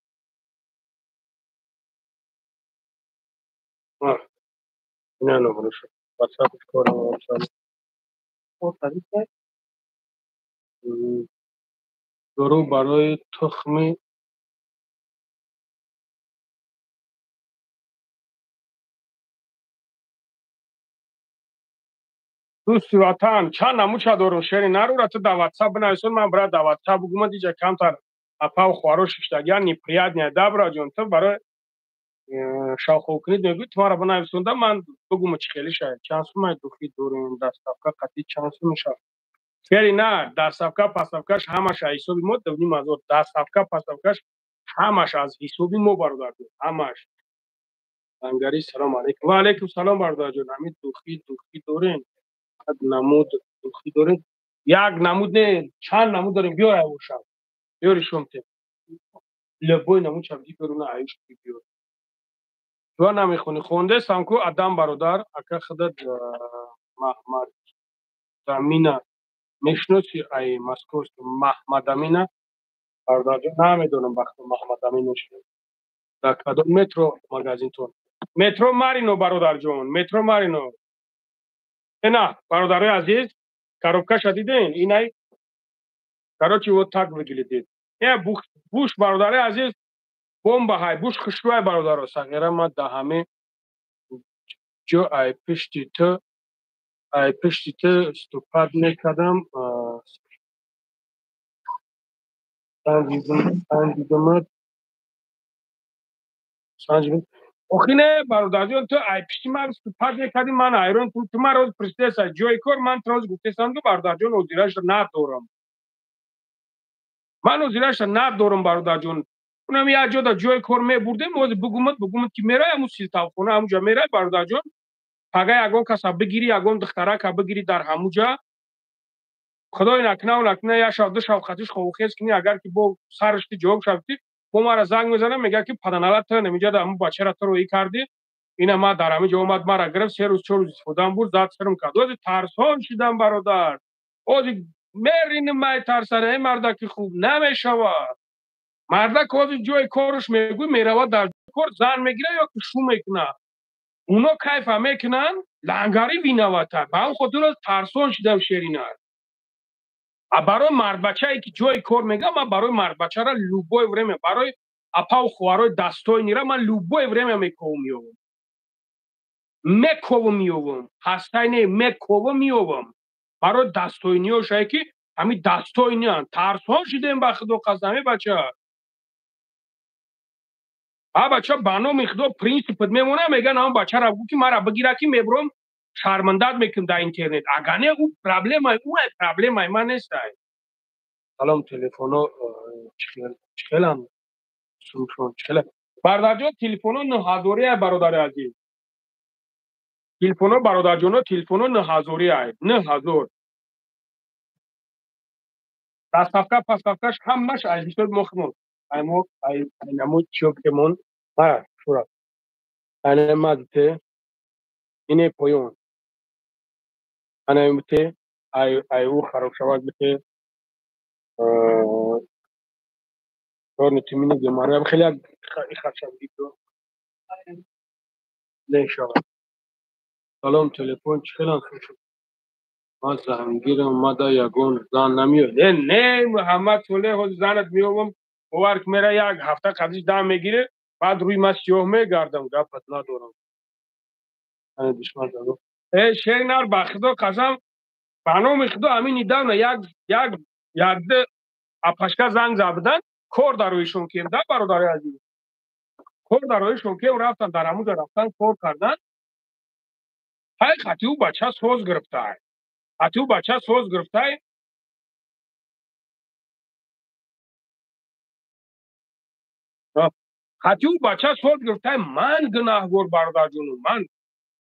اینا نمونه شد وسطش کارم واسم تعریف کرد. درو برای تخم دوستی وطن چند نموچه دارم شیری نرو را تو در واتساپ بنویسون من برای در واتساپ بگم دیجا کمتر اپا و خوارو ششتگی نیپریاد نیده برای جون تو برای شاخو کنید میگوی تو را بنویسونده من بگم چی خیلی شاید چانسو من دوخی دوریم دستافکا قطعی چانسو میشه فعلی نه دستافکا پاسافکاش همش از حسابی ما دونیم از دستافکا پاسافکاش همش از حسابی ما برادر داریم همش انگاری سلام علیکم و علیکم سلام برادر جون همین دوخی دوریم نمود دوخی دوریم یک نمود نه چند نمود داریم بیار اوشم بیاری شمته لبوی نمود چمدی برونه عیش بیار تو نمیخونی خونده سانکو آدم برادر اکا خودت محمد امینه میشناسی ای مسکوس محمد امینه برادر جون نمیدونم وقت محمد امین میشه در کدوم مترو مگازین تو مترو مارینو برادر جون مترو مارینو نه برادرای عزیز коробка شدیدین اینای короче вот так выглядит буш برادرای عزیز бомба های буш خوشبای برادر صغیره ما در همه جو ای پشتی تو استوپاد میکردم سنجیدم آخینه برادر جان تو ای پشتی من استوپاد میکردی من ایران تو من روز پرستیس جوی کور من روز گفتم که برادر جان اوزیرش ندارم من اوزیرش ندارم برادر جان اونم یه جا در جوی کور میبردم موز بگومت که میره همون سیستم همونجا میره برادر جان اگه یگان کسا بگیری یگان دخترک بگیری در همونجا خدای نکنه یا شاده شوخاتیش خوخیز کنی اگر که با سرش جواب شدی با ما را زنگ میزنه میگه که پدرنالت تو نمیجا در همون بچه را تو روی کردی اینا ما در همه جا اومد ما را گرفت 3 روز 4 روز استفاده بود زاد سرم کرد از ترسان شدم برادر از مرین مای ترسانه مردا که خوب نمیشود مردا که از جای کارش میگوی میرود در کار زن میگیره یا که شو میکنه اونا کیف میکنن لنگاری بینواتر با اون خاطر از ترسان شدم شیرینه برای مرد بچه ای که جای کار میگم من برای مرد بچه را لوبای ورمه برای اپا و خوارای دستای نیره من لوبای ورمه میکوم هستای نه میکوم میوم برای دستای نیوش ای که همین دستای نیان ترسان شدیم با خدا قسمه بچه بچه بانو میخدو پرینسیپت میمونه میگن هم بچه را بگو که مرا بگیره که میبرم شرمندت میکنم در اینترنت اگه نه اون پرابلم من نیست سلام تلفنو چخلم سوشون چخلم برادر جان تلفنو نهازوری برادر عزیز تلفنو برادر جان تلفنو نهازوری ای نهازور دستافکا پاسافکاش همش از بیشتر مخمون ایمو نمود چوبکمون شورا اینه مادته اینه پایون اینه مته او خراب شود بته تو نتیمینه بیماری خیلی خرشم دیدو نشود سلام تلفن چخلم سوشون ما زنگیرم ما دا یگون زن نمیاد نه محمد صلح و زنت میوم اوارک میره یک هفته قبلش دم میگیره بعد روی ما سیاه میگردم گفت ندارم دشمن دارم شینار بخدا قسم بانو میخدو همین ایدان یک اپاشکا زنگ زدن کور دارویشون کرده برادر عزیز کور دارویشون که رفتن در همونجا رفتن کور کردن های خطی او بچه سوز گرفته خطی او بچه سوز گرفته خطی او بچه سوز گرفته من گناهگار برادر جونم من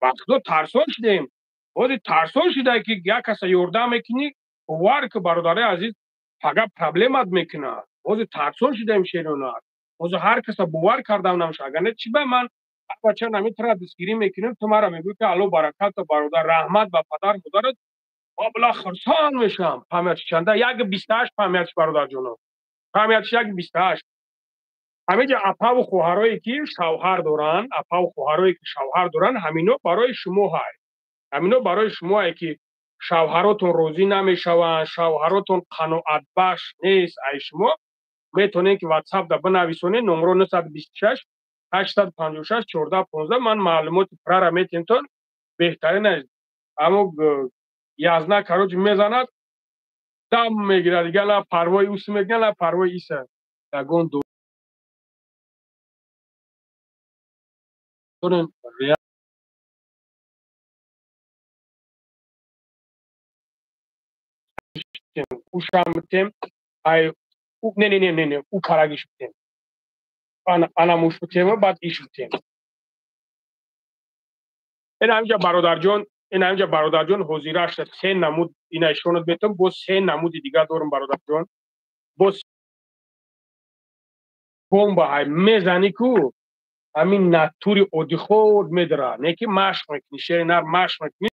وقتا ترسان شدیم خود ترسان شده که یک کس یورده میکنی وار که برادر عزیز فقط پرابلمت میکنه خود ترسان شدیم شیرونه خود هر کس باور کردم نمیشه اگر نه چی به من بچه نمیتونه دستگیری میکنیم تو مرا میگوی که الو برکت برادر رحمت و پدر مادرت بلا خرسان میشم پامیرچ چنده یک 28 پامیرچ برادر جونم فهمیدش یک 28 همینجا اپا و خواهرایی که شوهر دارن اپا و خواهرایی که شوهر دارن همینو برای شما های همینو برای شما که شوهراتون روزی نمیشوند شوهراتون قناعت بخش نیست ای شما میتونین که واتساپ دا بنویسونین نمره 926 856 1415 من معلومات پرا میتونتون بهترین است اما یازنا کاروج میزند دم میگیره دیگه نه پروای اوس میگه نه پروای ایسه یگون دورن ушамтем ай не у парагишутем ана мушутема баъд ишутем ин ҳамҷа бародарҷон ҳозираш се намуд ина ишонат метавон боз се намуди дигар дорам бародарҷон боз бомба ҳай мезани ку ҳамин натури оддиход медара не ки машқ мекунӣ шери нар машқ мекунӣ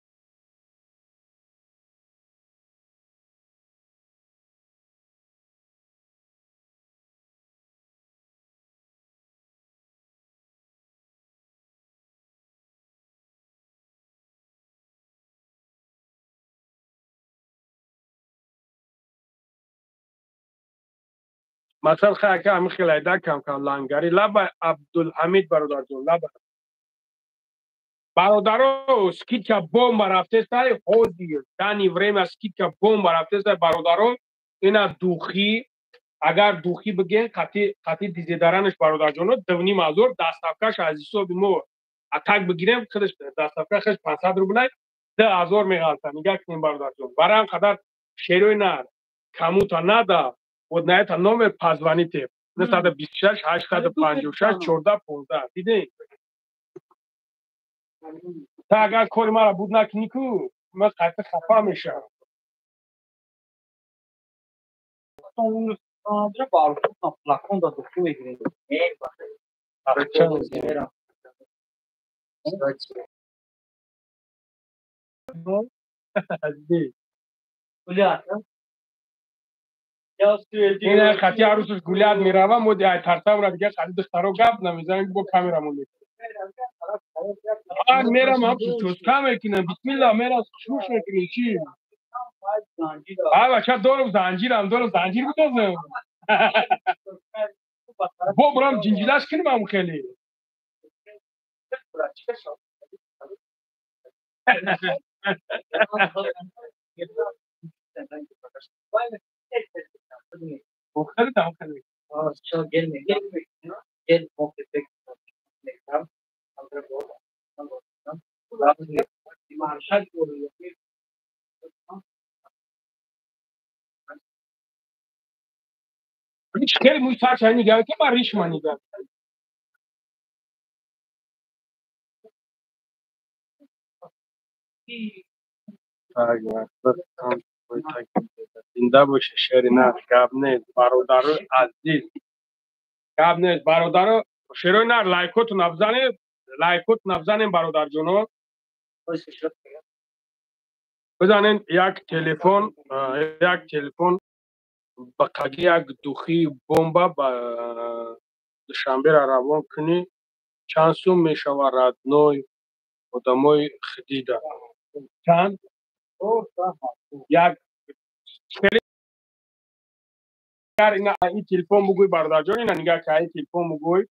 масал хака ҳамин хелайда камкам лангари лаба абдулҳамид бародарҷон лаба бародаро скидка бомба рафтестай ҳозир дани время скидка бомба рафтестай бародаро ина духӣ агар духӣ бигем қатъи дизидаранаш бародарҷоно 2,5 дастафкаш аз ҳисоби мо атак бигирем худаш дастафка худаш 500 рублай 10,000 меғалта нигоҳ кунем бародарҷон барои ҳам қадар шерои нар камута нада вот на это номер позвоните 926 856 1415 дидем та агар кори маро буд накунӣ ку ман қайта хафа мешавам ин қатъи арӯсаш гулят мерава мо тартамра дига қатъи духтаро гап намезанем бо камерамо мерам чӯска мекунам бисмилла мерам шуш мекунем чи бача дорам занҷирам дорам занҷир бидозем бо бурам ҷинҷилаш кунем ам хеле خیلی موی سر چنین نگه که من ریش من نگه زنده باشه شعر نه گپ نیست برادر عزیز گپ نیست برادر شعر نه لایکاتون افزانید برادر جونو بزنین یک تلفن با قگی یک دوخی بمبا با دوشنبه را روان کنی چند سوم میشود ردنوی آدمای خدیده چند یک این تلفن بگوی برادر جان اینا نگاه که این تلفن بگوی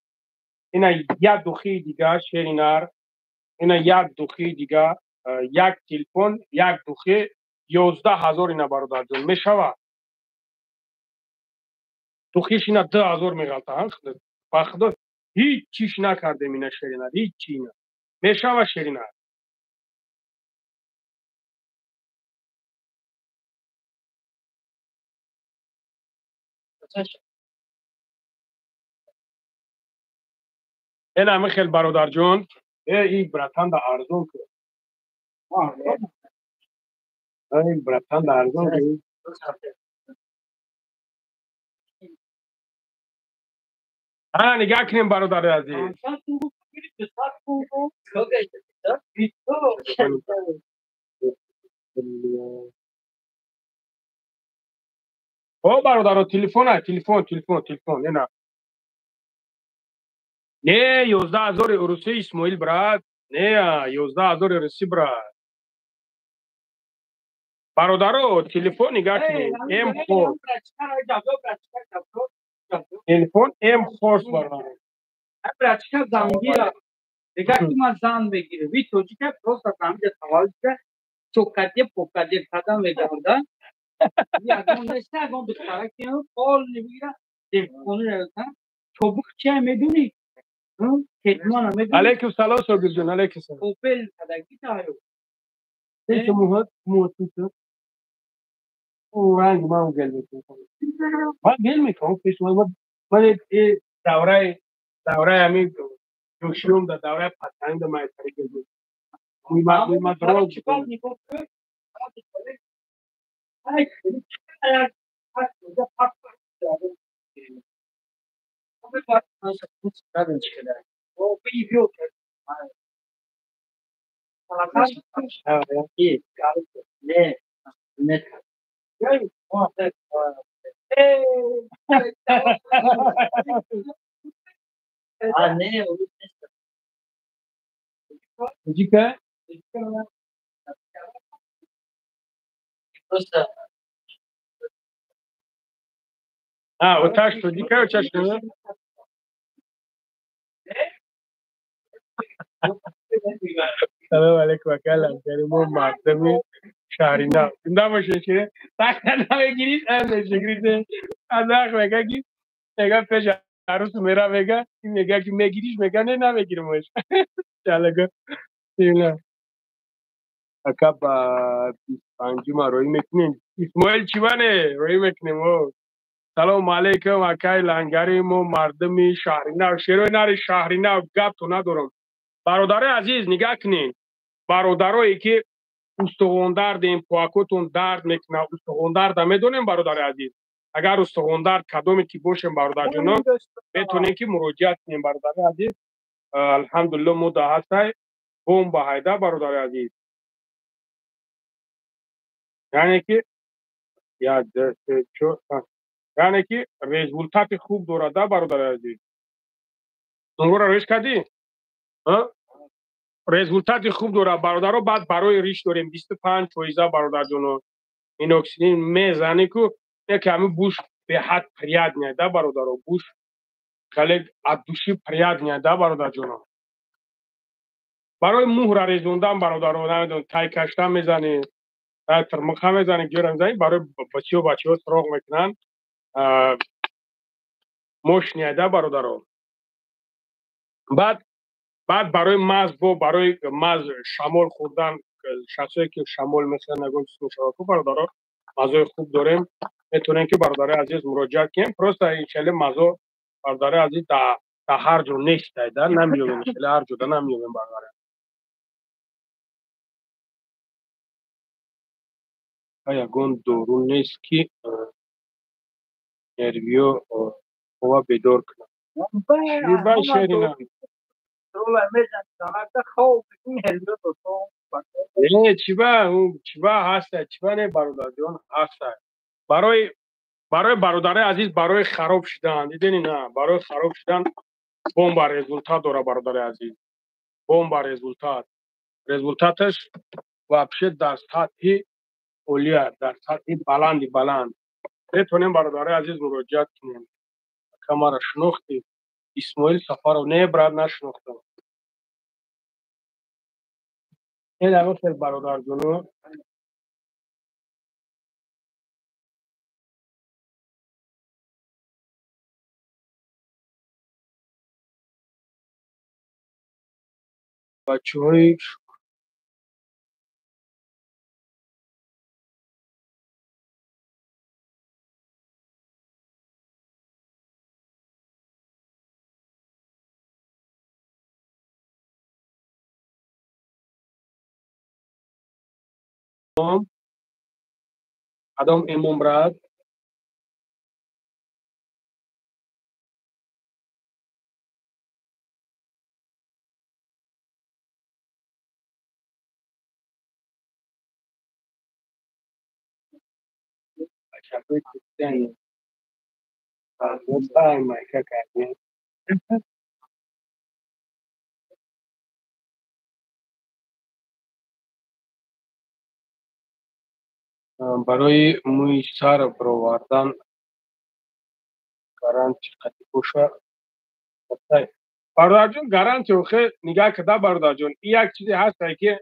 اینا یک دوخی دیگه شیرینر اینا یک دوخی دیگه یک تلفن یک دوخی 11,000 اینا برادر جان میشود دوخیش اینا 10,000 میغلطه بخدا هیچ چیش نکردیم اینا شیرینر هیچ چی اینا میشود شیرینر این همه خیلی برادر جان این براتان دا ارزون که این براتان دا ارزون که نگاه کنیم برادر عزیز او برادر تلفن نه نه 11000 روسی اسماعیل برات نه 11000 روسی برات برادر تلفن نگاه کنید ام خورد تلفن ام خورد برادر Прачка замгира. Сега има зам бегире. Ви точите просто замгира тавалче. Чокаде покаде кадам вегарда. Ya gönderse gönder ki kol ne bira telefonu nerede? Çabukça meduni. Hı? Ketmana meduni. علیکم سلام سرگل جان علیکم سلام Opel kadaki tayo. چه موهات او رنگ ما هم گل میکنم من گل میکنم پیش من یه دوره همین جوشیوم در دوره پتنگ در مایتری گل میکنم ما دروگ Çıkar niko. Ay, ay, o bir yok. Ne? Ne? Yani o ne olur چی که؟ ne? و تاش تو دیگه و چش کنه سلام علیکم وکالم کریمو مردمی شهرینا زنده باشین که تاکن نمیگیریش هم نشگریده از آخ میگه کی میگه پیش عروس میرا میگه این میگه که میگیریش میگه نه نمیگیرمش چالگه اینا اکاب 25 ما روی میکنیم اسماعیل چیوانه روی میکنیم او سلام علیکم اکای لنگری مو مردمی شهرینا شیروی ناری شهرینا گپ تو ندارم برادر عزیز نگاه کنین برادرایی که استخوان دردیم پاکوتون درد میکنه استخوان درد میدونیم برادر عزیز اگر استخوان درد کدومی که باشیم برادر جناب بتونیم که مراجعت کنیم برادر عزیز الحمدلله مو هسته بوم با هایده برادر عزیز یعنی که یا یعنی که رزولتات خوب دارده برادر عزیز اونگو رو ریش کردی رزولتات خوب داره برادر بعد برای ریش داریم 25 فایزه برادر جناب این اکسیژن میزنه که یک همه بوش به حد پریاد نیاده برادر بوش خیلی ادوشی پریاد نیاده برادر جناب برای مهر ریزوندن برادر نمیدون تای کشتن میزنی ترمخه میزنی گیر میزنی برای بچه ها سراغ میکنن مش نیاده برادر بعد برای برای مز شمال خوردن شخصی که شمال مثل نگون سوشاکو برادر مزای خوب داریم میتونین که برادر عزیز مراجعه کنیم پروست این شله مزا برادر عزیز در هر جو نیست در نمیومین شله هر جو در نمیومین برادر یگون دورون نیست که نرویو هوا بیدار کنم شیبه شیرینم نه چیبه هسته چیبه نه برادر جان هسته برای برادر عزیز برای خراب شدن دیدین نه برای خراب شدن بمب رزولتات داره برادر عزیز بمب رزولتاتش вообще در سطح عالیه در سطح بلند بتونیم برادر عزیز مراجعت کنیم که ما را شناختی اسماعیل سفر رو نه براد نشناختم این دقیقه برادر جنو بچه های ادام امام براد شبه کشتن فردا مایکه کردیم برای موی سر برآوردن گارانت قطعی پوشه برادر جون گارانت اوخه نگاه کده برادر جون این یک چیزی هست که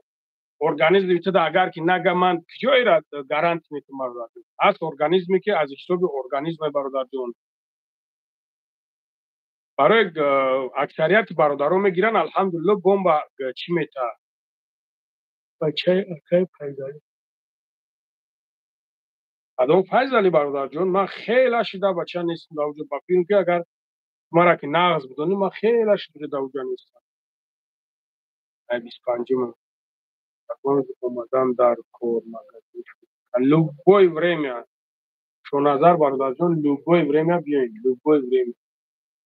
ارگانیزم میتونه اگر که نگه من کجایی را گارانت میتونم برادر جون هست ارگانیزمی که از اشتباه ارگانیزم برادر جون برای اکثریت برادران میگیرن الحمدلله بمب چی میته بچه اکی پیدایی ادام فیض علی برادر جون من خیلی شده بچه نیستم در وجود بپیرم که اگر مرا که نغز بدونی من خیلی شده در وجود نیستم ای 25 من تکون اومدم در کور مگزی любое время что назар برادر جون любое время بیاین любое время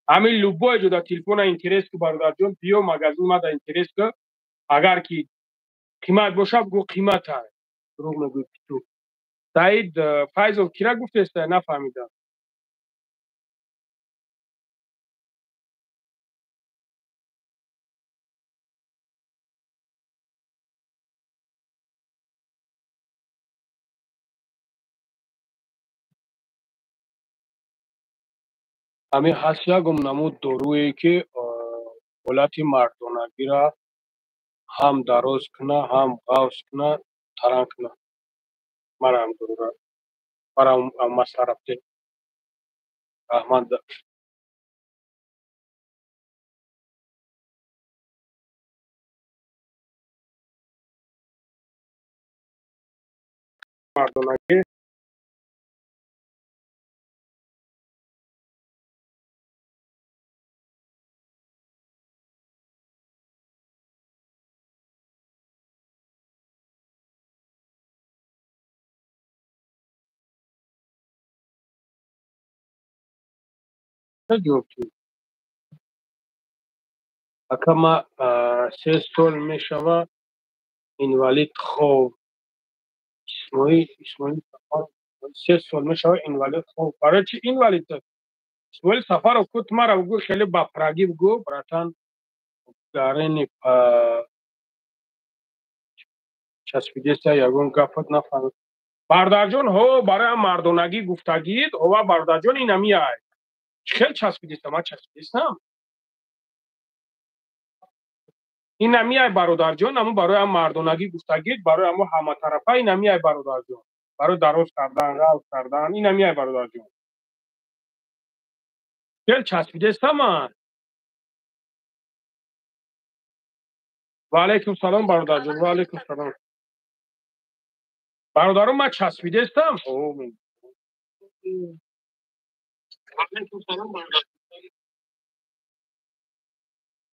همین любое جو در تلفن اینترست که برادر جون بیو مگزین ما در اینترست که اگر که قیمت باشه بگو قیمت هست دروغ نگو تو سعید فیض کیرا گفته است نفهمیدم همین هست یکم نمود دارویی که حالت مردانگی را هم دراز کنه هم قوس کنه ترنگ کنه مرا هم ضرورت مرا هم مصرف ده احمد مردانگی چه جور تو اکما 3 سال میشوه اینوالید خوب اسماعیل سفر 3 سال میشوه اینوالید خوب برای چی اینوالید اسماعیل سفر رو کت مرا بگو خیلی بپرگی بگو براتن دارین چسبیده سه یگون گفت نفهم برادر جون هو برای مردانگی گفتگید هو برادر جون این نمی آی خیلی چسبیده من چسبیده این نمی آی برادر جون اما برای مردانگی گفتگید برای اما همه طرفه این نمی آی برادر جون برای درست کردن راست کردن این نمی آی برادر جون خیلی چسبیده من و علیکم سلام برادر جون و علیکم سلام برادرم من چسبیده او من علیکم سلام برادر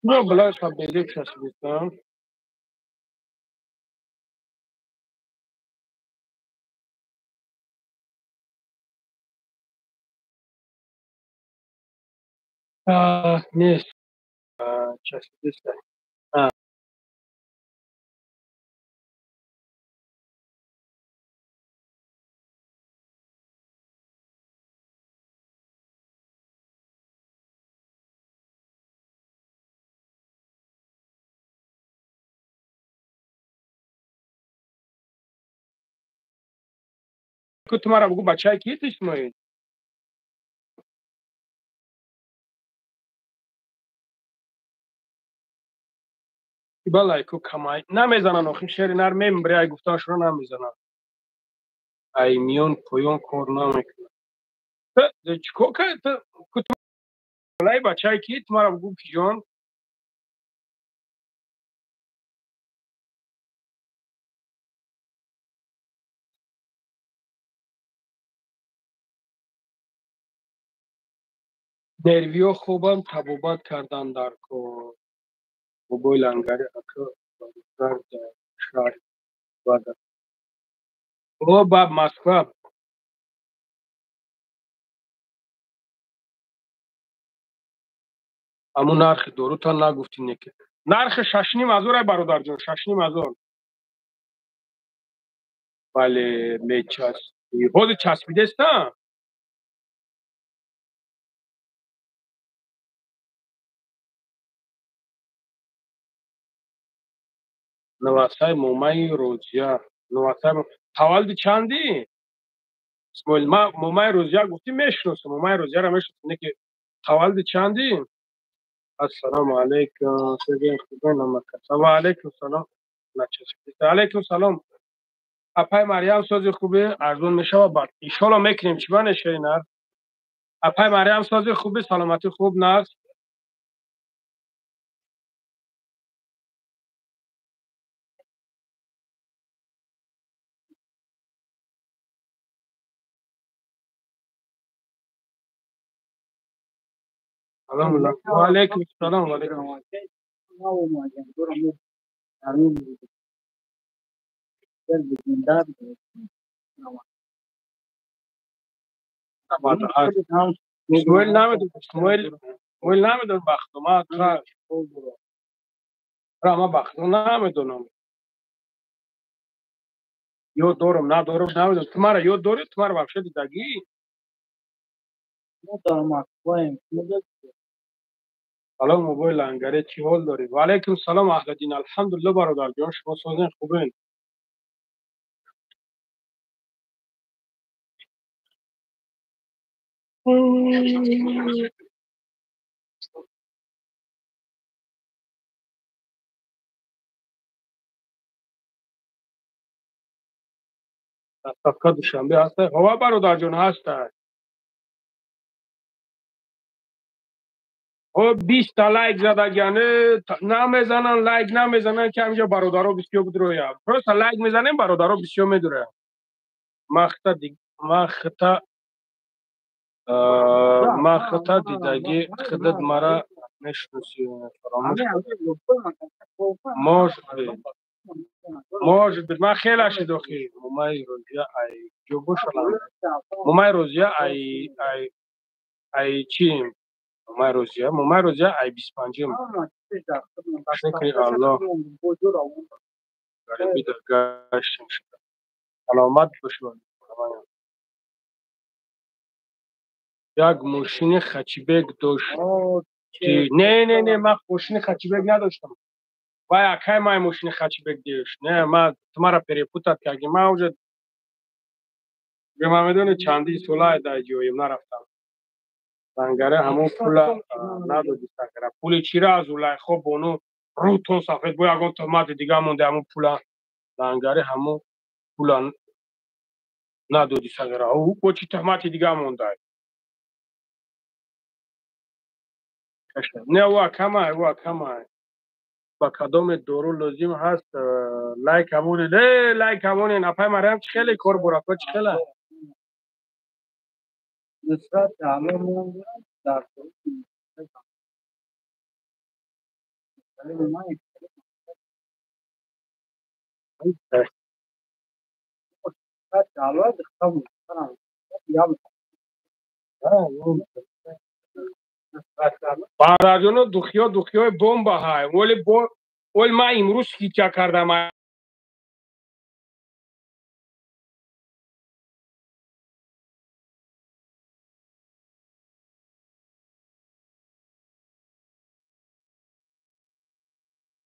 نه بلا سبیده چسبیده نیست چسبیده که تمہارا بگو بچه کی اسماعیل بالای کو کمای نمیزنن آخه شعر نر برای گفتنش رو نمیزنن ای میون پویون کار نمیکنه چیکار که بالای بچه کی تمہارا بگو کی جان درویو خوبم تبوبت کردن در کار بگوی لنگری اکر در شهر بادر او باب مسکو همون نرخ دورو تا نگفتی نکه نرخ 6.5 برادر جان 6.5 بله میچست باز چسبیده است نه؟ نواسای مومای روزیا تولد چندی؟ اسماعیل ما مومای روزیا گفتی میشناسم مومای روزیا را میشناسم که تولد چندی؟ السلام علیکم سیدین خوبه نمکه و علیکم سلام نچسبیده علیکم سلام اپای مریم سازی خوبه ارزون میشه و بعد ایشالا میکنیم چی بانشه اینا اپای مریم سازی خوبه سلامتی خوب نه سلام و علیکم سلام و علیکم اسماعیل نمیدون اسماعیل نمیدون بختومات را ما بختوم نمیدونم یاد دارم نه دارم نمیدونم تمہارا یاد داری تمہارا واقعا دیدگی سلام موبایل لنگره چی حال داری و علیکم سلام اهل دین الحمدلله برادر جان شما سازن خوبین صفقه دوشنبه هست هوا برادر جان هست او 20 تا لایک زدگیانه نمیزنن لایک نمیزنن که همینجا برادرها بسیار بدرویا پروسا لایک میزنیم برادرها بسیار میدوره مختا مختا دیدگی خدت مرا نشناسی فراموش موج بید من خیلی شدوخی مومای روزیا ای جوبو شلام مومای روزیا ای چیم مومای روزیا ای 25 شکر الله غریبی در گشتیم شد علامت بشون یک ماشین خچیبک داشت که نه من ماشین خچیبک نداشتم وای اکای مای ماشین خچیبک داشت نه من تمہارا پریپوتات که اگه من اوجه به من میدونه چندی سولای در جویم نرفتم زنگره همون پول ندادی سکره پول چی را از اولای خب بونو روتون سفید بو یکون تهمت دیگه مونده همون پول زنگره همون پول ندادی سکره او با چی تهمت دیگه مونده نه او کمه با کدام دورو لازم هست لایک همونه نه لایک همونه نپای مریم چی خیلی کار براکا چی خیلی نصرت همه در برادر جانو دوخیا بمب های ولی ما امروز هیچ کردم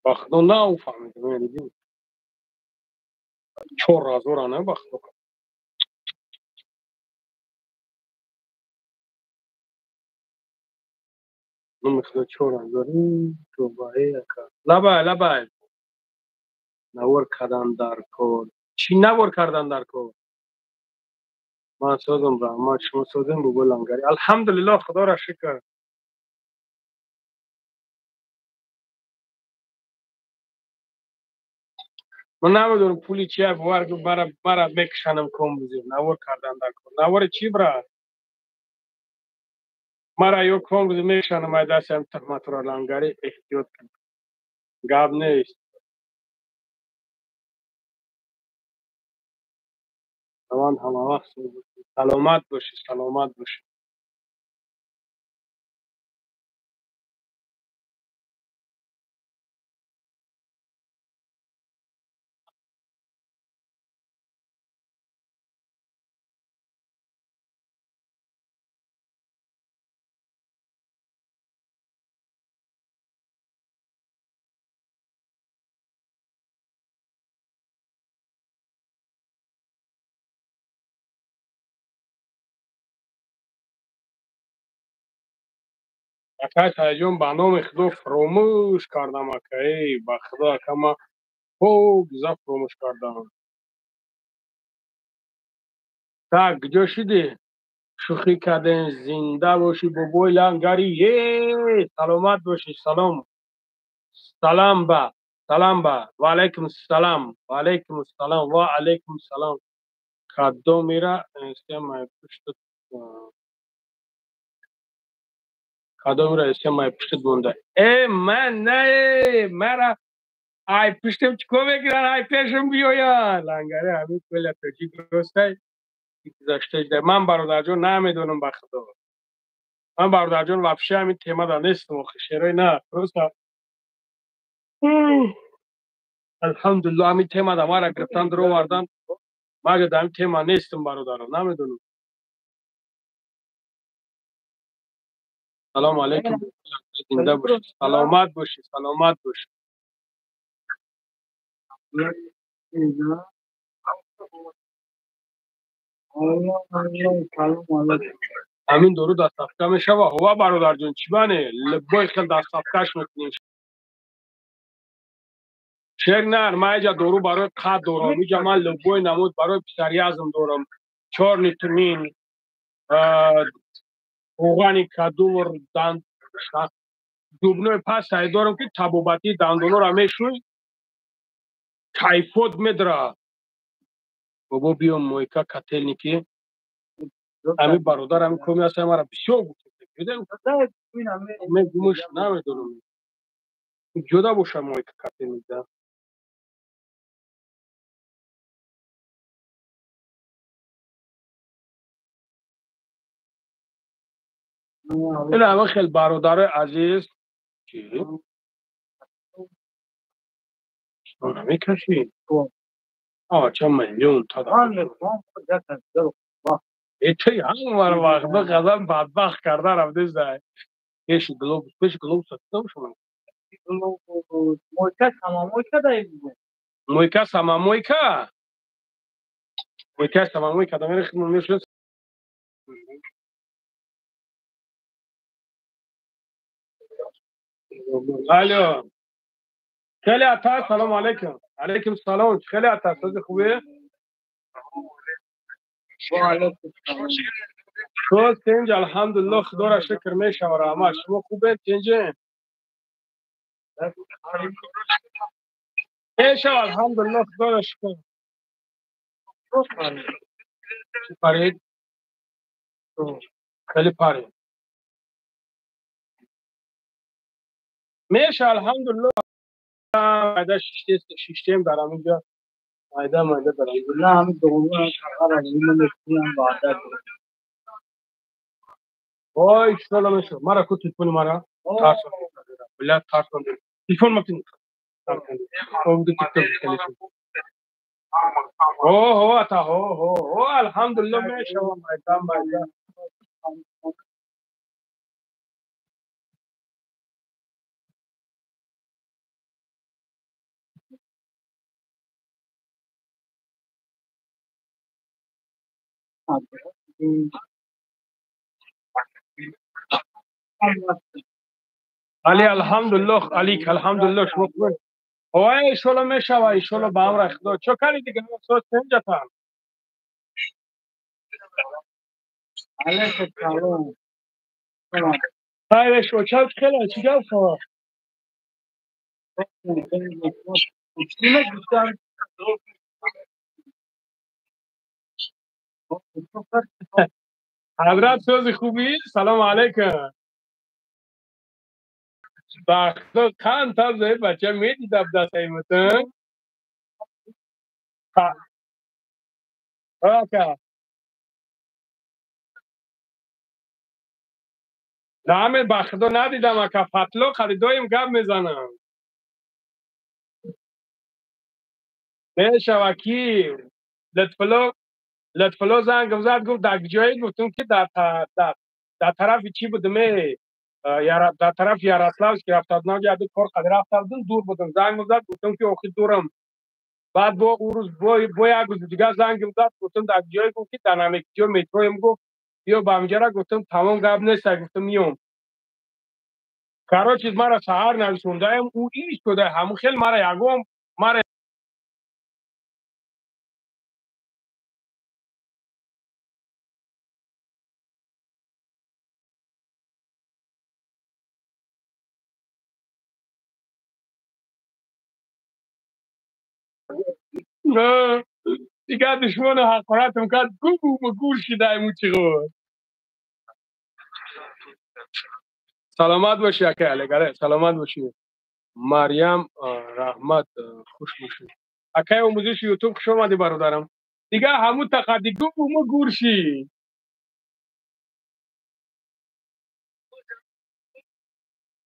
بخدا نه او فهمیدم چور رازورا نه بخدا نمیخواد چور رازوری تو باید لبای نور کردن در کار چی نور کردن در کار ما سازم را ما شما سازم بگو لنگری الحمدلله خدا را شکر من نمیدونم پولی چیه بوارگ برا بکشنم کم بزیر نور کردن در کار نور چی برا مرا یک کم بزیر میکشنم ای دست هم تخمت را لنگری احتیاط کنم گاب نیست روان همه وقت سلامت باشی اکای جون با نام خدا فراموش کردم اکای با خدا کما خوب ز فراموش کردم так کجا شدی شوخی کردن زنده باشی بابای لنگری سلامت باشی سلام سلام با سلام با و علیکم السلام و علیکم السلام و علیکم السلام کدو میره استم پشت کدو میره استم پشت بونده من نه مرا ای پشتم چیکو بگیرن ای پیشم بیاین لنگره همین کل ترکی درسته گذاشته ده من برادر جان نمیدونم به خدا من برادر جان وابشه همین تیما دا نیستم شیرای نه درسته الحمدلله همین تیما دا ما را گرفتن درو وردن ما در همین تیما نیستم برادر نمیدونم سلام علیکم زنده باشی سلامت باشی سلامت باشی همین دورو دستافته میشه و هوا برادر جون چی بانه لبای خیلی دستافتهش میکنی شیر نه ما اینجا دورو برای قد دورم اینجا من لبای نمود برای پسری ازم دورم 4 لیترمین روغانی کدور دند دوبنوی پس های دارم که تبوبتی دندونو را میشوی تایفود میدره بابا بیام مویکا کتل نیکی همین برادر همین کمی هست مرا بسیار بود میگمش نمیدونم جدا باشه مویکا کتل میده این همه خیلی برادر عزیز چی؟ نمیکشی؟ چه میلیون تا دارم ایچه هم مرا وقتا قدم بدبخت کرده رفته زای پیش گلوب سکتم شما مویکا سما مویکا مویکا سما مویکا دامیر خیلی میشد الو خیلی عطا سلام علیکم علیکم سلام خیلی عطا ساز خوبه تو تنج الحمدلله خدا را شکر میشه و رحمت شما خوبه تنجه میشه الحمدلله خدا را شکر پرید خیلی پرید میشه الحمدلله مایده شیشتیم دارم اینجا مایده دارم نه همین دومی خبر از این نمیتونم بعد وای شلون میشه مرا کو تلفن مرا تاسو بلا تاسو تلفن متن او د ټیک ټاک هو اتا هو الحمدلله میشه مایده علی الحمدلله علیک الحمدلله شما خوبه وای شلون میشه و ان شاء الله با امر خدا چه کاری دیگه سوت اینجا تا علیکم سلام های شو چه خیلی چی گفت حضرت سوز خوبی سلام علیکم بخدا کان تا زای بچه میدی دب دست ایمتن اوکا نامه بخدا ندیدم اکا فتلو خریدایم گم میزنم میشه وکی لطفلو زنگم زد گفت در جایی گفتم که در طرف چی بودم در طرف یاراسلاوس که افتادنا جاده کار قدر افتادن دور بودم زنگم زد گفتم که اوخی دورم بعد با اون روز با یک روز دیگه زنگم زد گفتم در جایی گفت که دینامیک جو مترویم گفت بیا با همجا گفتم تمام گپ نیست گفتم میام کارو چیز مرا سهار نرسونده او ایش شده همون خیلی مرا یگم مرا دیگه دشمن حقارتم کرد گو گور شده ایمو چیغور سلامت باشی اکه علیگره سلامت باشی مریم رحمت خوش باشی اکه آموزش یوتیوب خوش آمدی برادرم دیگه همون تقدی گو گور شی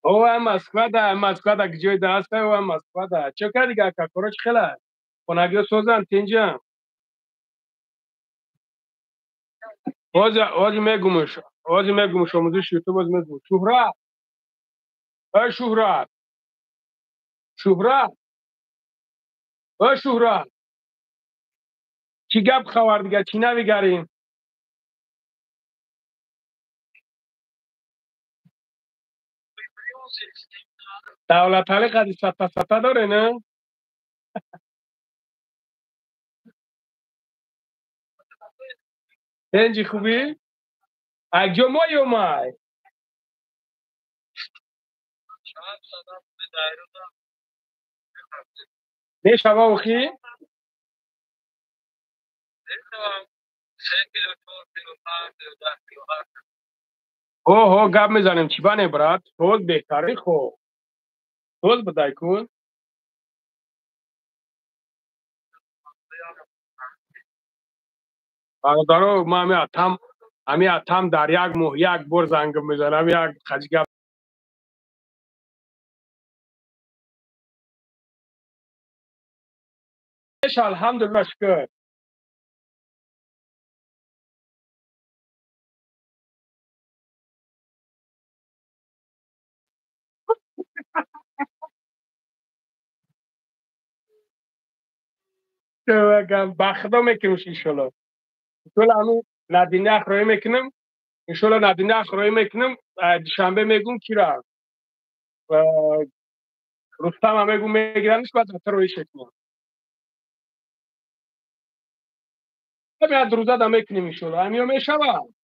او هم مسکوه ده که جای دست او هم مسکوه ده چه که دیگه اکه کروچ خیلی خونگی سوزن تینجم اوزی میگمش آموزش یوتیوب از میگم شهرت شهرت شهرت چی گپ خبر دیگه چی نمیگریم دولت علی قدی ستا داره نه انجی خوبی اگه مای نه شبا بخی اوه گپ میزنیم چی بانه برات توز بهتری خو توز بدای کن برادرو ما همی اتم در یک ماه یک بار زنگ میزنم یک خج گپ الحمدلله شکر بخدا میکنمش انشالله انشالله همون ندینه اخرایی میکنم انشالله ندینه اخرایی میکنم شنبه میگم کی را رستم هم میگم میگیرنش بعد روی شکل همین از روزا هم میکنیم انشالله همین میشوم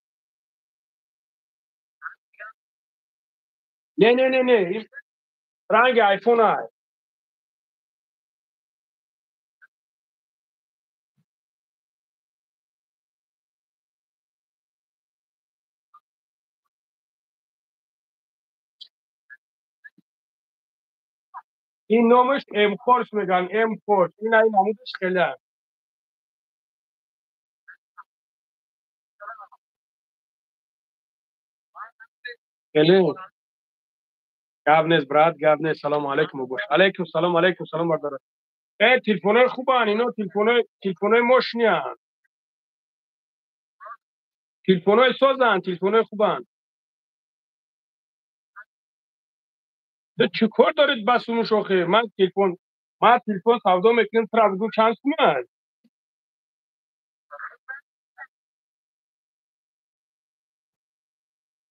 نه این رنگ آیفون های این نامش ام کورس میگن ام کورس این نمودش خیلی گابنس برات گابنس سلام علیکم باش علیکم سلام بردار تلفن خوبان اینا تلفن ماشینیان تلفن سازن تلفن خوبان ده چی کار دارید بس اون شوخی من تلفن سودا میکنم تر بگو چند تومن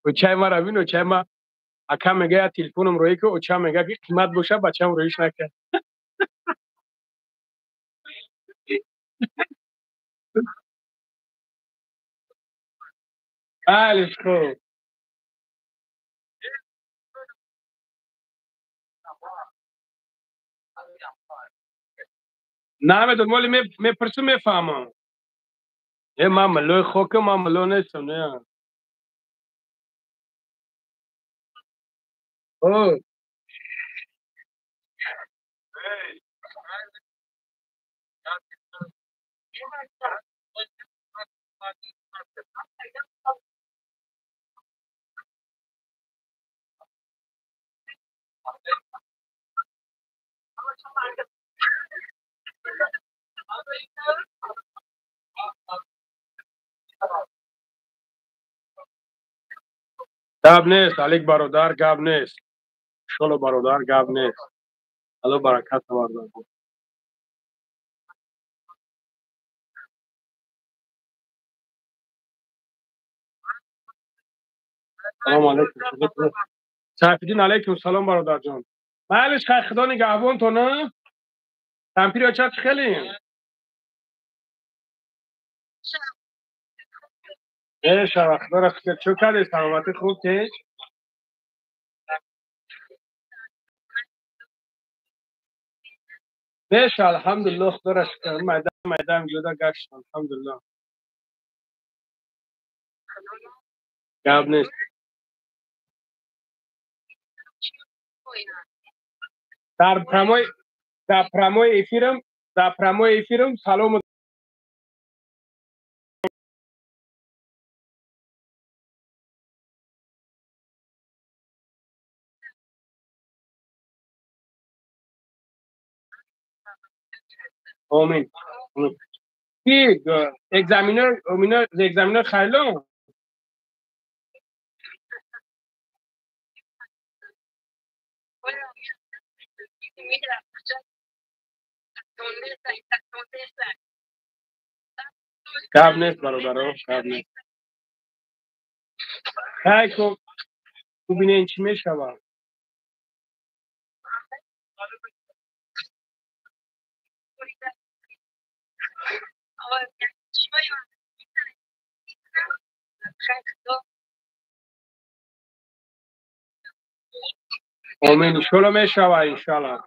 و چای ما روین و چای ما اکا میگه تلفنم روی که او چا میگه که قیمت باشه بچه‌م رویش نکرد بله خوب نه میدون ولی میپرسم میفهمم ما ملو خوک ما ملو نیستم نه اوه گاب نیست علیک برادر گاب نیست شلو برادر گاب نیست الله برکت بردار سلام علیکم سیفالدین علیکم سلام برادر جان. معلش خدا نگهبان تو نه؟ تنپیر چت خیلی شب خدا خیر چو کردی سلامتی خوب تیج بشه الحمدلله خدا را شکر میدم جدا گشت الحمدلله گاب نیست در پرمای افیرم سلام آمین کی اگزامینر خیلی گاب نیست برادر گاب نیست هی کو بینه چی میشه آمین انشالله میشه انشالله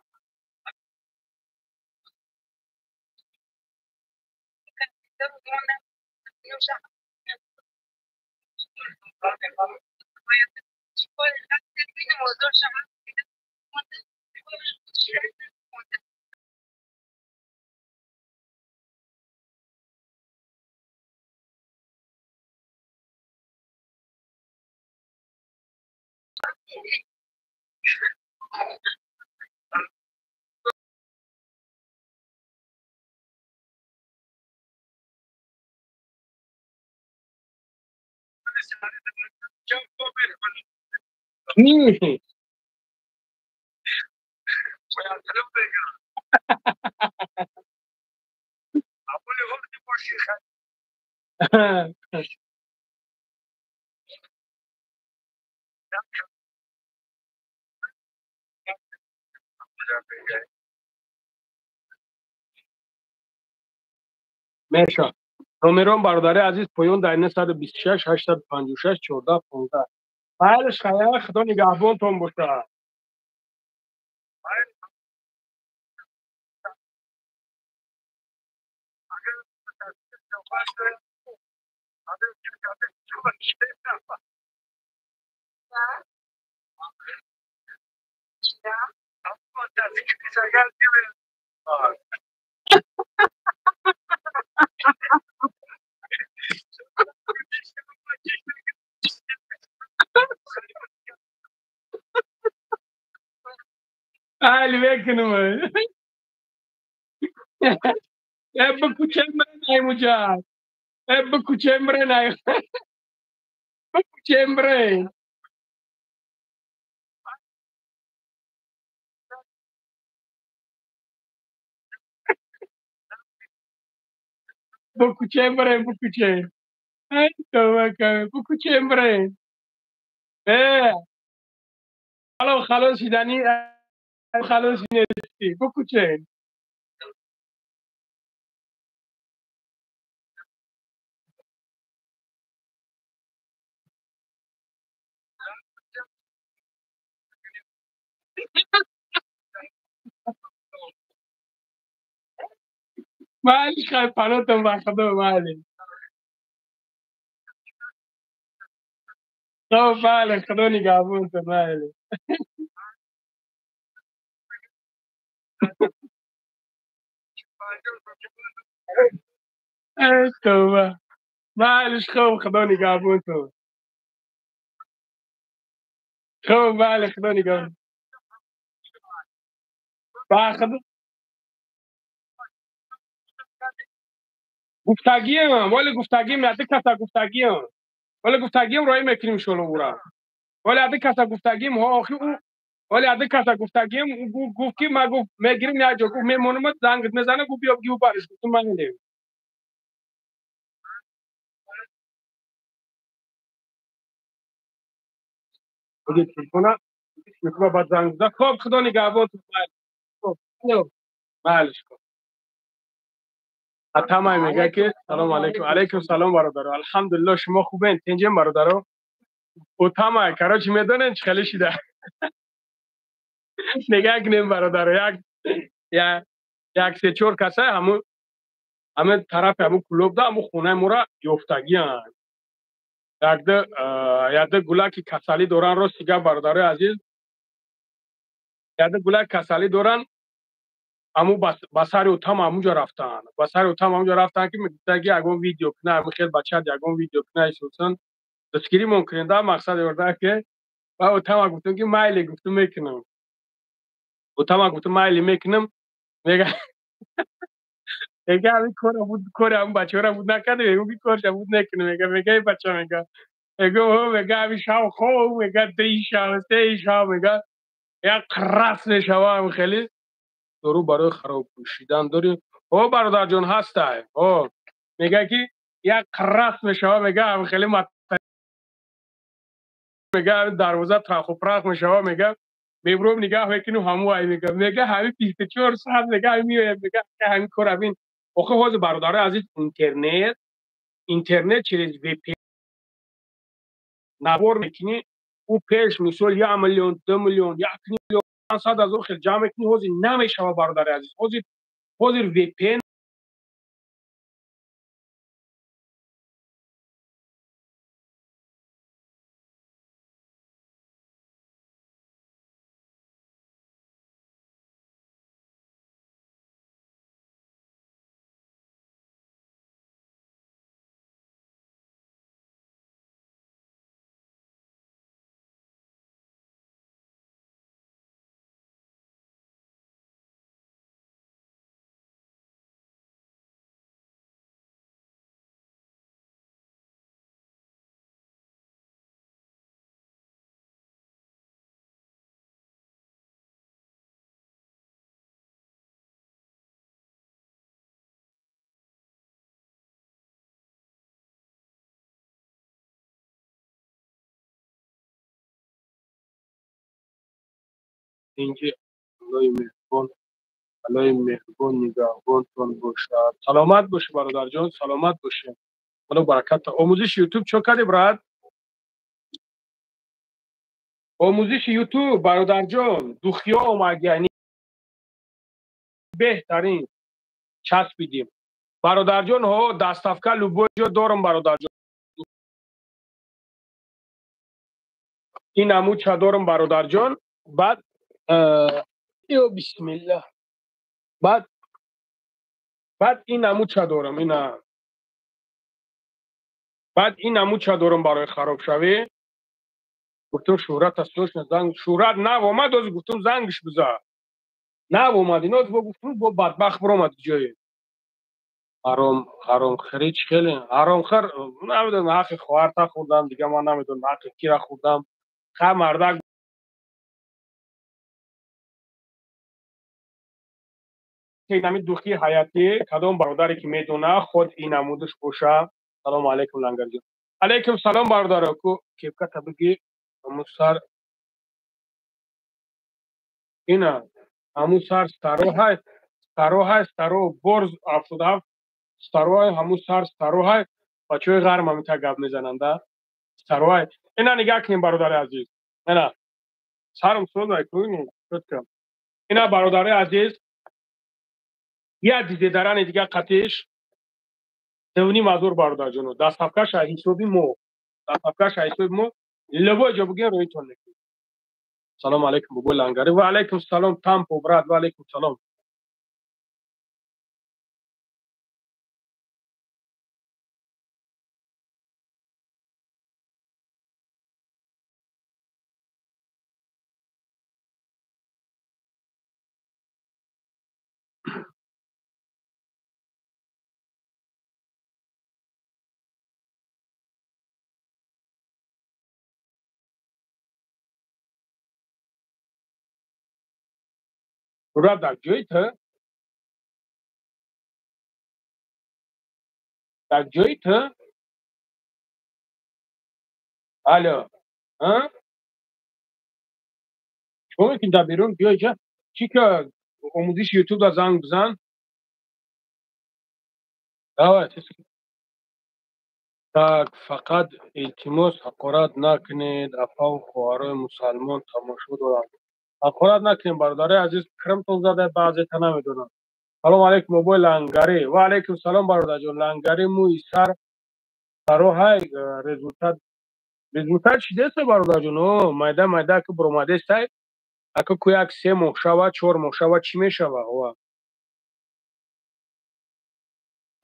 کی میشه نمرم برادر عزیز پایون در 926 856 14 15 بعدش خدا نگهبانتون باشه علی بکنم اب کوچمبر نای مجا اب کوچمبر نای کوچمبر bu kuchembre ay bu kuchembre eh خلاص دانی خلاص نیستی bu kuchen معلش خیلی پناهتون بخدا معلش تو بله خدا نگهبانتون معلش ای توبه معلش خوب خدا نگهبانتون خوب بله خدا نگهبان بخدا گفتگی هم ولی گفتگی هم یادی کسا گفتگی هم ولی گفتگی هم رای میکنیم شلو برا ولی یادی کسا گفتگی هم ها آخی او ولی یادی کسا گفتگی هم گفت که ما گفت میگیریم نه جو گفت میمونم زنگ میزنه گفت بیا گیو بارش گفتم من نیم بگید تلفن میکنه بعد زنگ بزن. خب خدا نگهبان. خب بله کن. حتی من میگه که سلام علیکم. علیکم سلام برادر. الحمدلله شما خوبین؟ تنجیم برادر. او تمام کراچی میدونن چه خیلی شده. نگاه کنیم برادر. یک سه چهار کسای همه طرف همون کلوب ده همون خونه مورا یفتگی هست. یک ده گلک کسالی دوران رو سیگه برادر عزیز. یک ده گلک کسالی دوران همون بسر اوتام همونجا رفتن. بسر اوتام همونجا رفتن که میگه که اگه ویدیو کنه همون خیلی بچه اگه ویدیو کنه ایشون دستگیری ممکنه ده مقصد ورده که و اوتام گفتم که مایلی گفتم میکنم. اوتام گفتم مایلی میکنم. میگه همین کار همون بچه ها بود نکرده میگه کارش بود نکنه. میگه بچه میگه همین شاو خوب میگه دی شاو سه شاو میگه یک قرص نشوه هم خیلی درو برای خراب پوشیدن داریم. او برادر جون هسته او میگه که یک قرص میشوه میگه هم خیلی میگه دروازه ترخ و پرخ میشوه میگه میبروم نگاه میکنیم همو های میگه همین 24 ساعت میگه همین همین کار همین آخه حوض برادر عزیز اینترنت چیز وی پی نبور میکنی او پیش مثال 1 میلیون 2 میلیون 1 میلیون 500 از اون خیلی جمع میکنی حوض نمیشوه برادر عزیز حوض وی پی اینجا الله مهربان نگهبانتون باشد. سلامت باشه برادر جان سلامت باشه. خدا برکت. آموزش یوتیوب چه کردی برات؟ آموزش یوتیوب برادر جان دوخیا اومد یعنی بهترین چسبیدیم برادر جان ها دستافکا لوبوجو دارم برادر جان. این عمو چا دارم برادر جان. بعد یا بسم الله. بعد این عمو چا دارم اینا. بعد این عمو چا دارم برای خراب شوی. گفتم شهرت استوش زنگ شهرت نه اومد از گفتم زنگش بزن. نه اومد اینا با گفتم با بدبخت برآمد جای حرام خرید خیلی حرام خر نمیدونم حق خواهر تا خوردم دیگه ما نمیدونم حق کی را خوردم خا مردک که نمی دوخی حیاتی کدام برادری که میدونه خود این نمودش باشه. سلام علیکم لنگر جان. علیکم سلام برادر کو کیف کا بگی همون سر اینا همون سر ستارو های ستارو برز 77 ستارو های همون سر ستارو های بچه غرم هم تا گپ میزننده ستارو های اینا نگاه کنیم برادر عزیز اینا سرم سوز نکنین لطفا. اینا برادر عزیز یا دیده دران دیگه قطعش دونی مازور برادر جانو دستافکش حسابی مو لبو جو بگین روی تون نکنی. سلام علیکم بگو لنگری و علیکم سلام تامپو براد و علیکم سلام. براد در جایت الو ها تو که در بیرون بیای چی که آموزش یوتیوب دا زنگ بزن دعوت так فقط التماس حقارت نکنید افا و خواهرای مسلمان تماشا دارند حقارت نکنید برادر عزیز کرمتون زده بعضی تا نمیدونم سلام علیکم موبایل لنگری و علیکم سلام برادر جون لنگری موی سر سرو های результат чидест бародар ҷон майда майда ки буромадестай ака ку як 3 моҳ шавад 4 моҳ шавад чӣ мешавад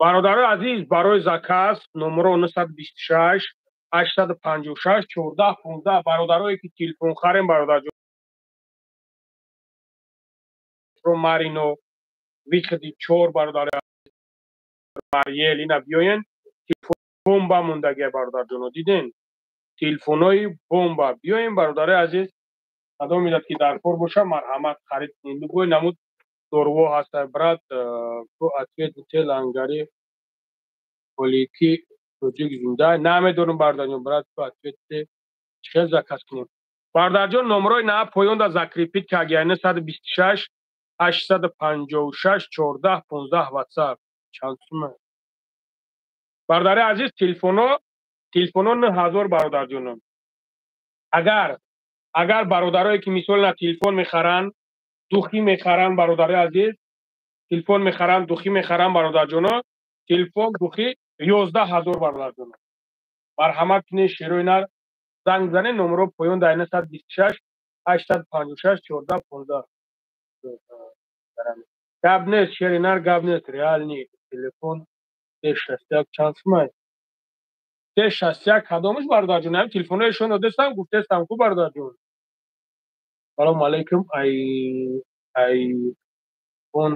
бародарои азиз барои заказ номеро 926 856 1415 бародарое ки телефон харем бародарҷон марино виходи 4 бародари мариел ина биёен телефон бомба мондагия бародарҷоно диден телефонои бомба биёем бародари азиз садо медад ки дар кор боша марҳамат харид кунед любой намуд дорво ҳаста брат то ответ те лангари полики тоҷик зинда намедонам бародарҷон брат то ответ те чӣ заказ кунем бародарҷон номерои на поёнда закрепид ки агар 926 856 1415 ватсап чанд сума бародари азиз телефоно 9000 бародарҷонам агар бародарое ки мисол на телефон мехаранд духӣ мехаранд бародари азиз телефон мехаранд духӣ мехаранд бародарҷоно телефон духӣ 11000 бародарҷоно марҳамат кунед шерои нар занг занед номеро поён дар 926 856 1415 гап нест шери нар гап нест реални телефон 361 чанд сумай 361 кадомаш бародарҷон ҳам телефонояшон додестам гуфтестам ку бародарҷон салому алайкум айфон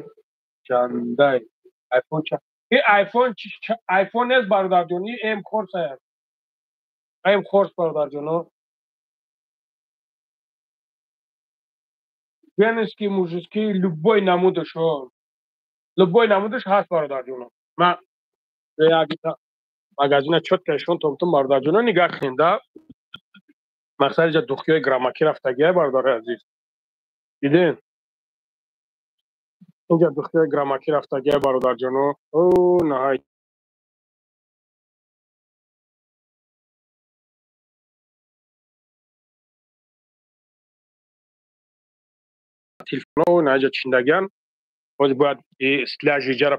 чандай айфон чанд айфон нест бародарҷон и м хорс аст м хорс бародарҷоно женский мужицкий любой намудаш ҳаст бародарҷоно ман магазина чоткашон томтум бародарҷоно нигаҳ кунем да мақсади ҷа духтиёи граммакӣ рафтагия бародари азиз диден инҷа духтиёи граммакӣ рафтагия бародарҷоно наҳай телефоно наҳаҷа чиндагиан боз бояд стиляжи ҷара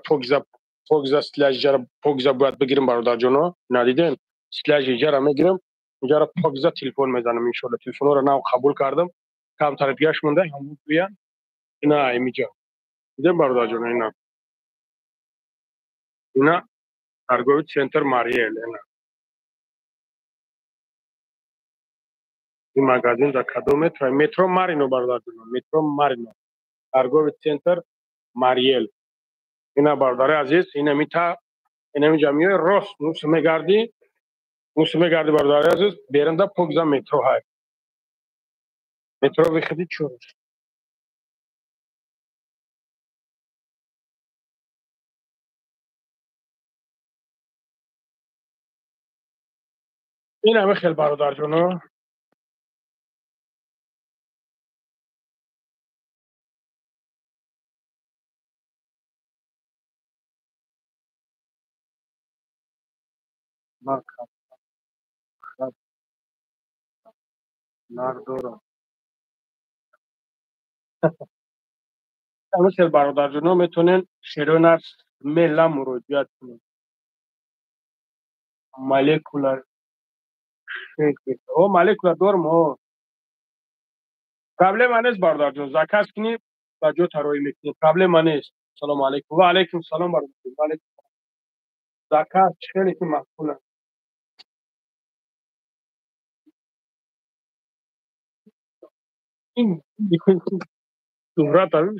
покиза стиляжи ҷара покиза бояд бигирем бародарҷоно надидем стиляжи ҷара мегирем инҷара покиза телефон мезанам иншоалла телефонҳоро нав қабул кардам камтарбияш монда ҳамун гӯян ина имиҷа дидем бародарҷоно ина торговый центр мариел این магазин در کدام مترو مارینو бародарҷон метро марино торговый центр мариел ина бародари азиз ина миҷа миёи рост муси мегарди бародари азиз берунда покиза метро ҳай метро виходи 4 ина мехел бародарҷоно нардорам мехел бародарҷоно метонен шерои нар мелла муроҷиат кунед молекула молекула дорм проблема нест бародарҷон заказ кунӣ ба ҷо тароӣ мекунем проблема нест салому алайкум ва алайкум салом бародарҷон заказ хеле ки мақбул аст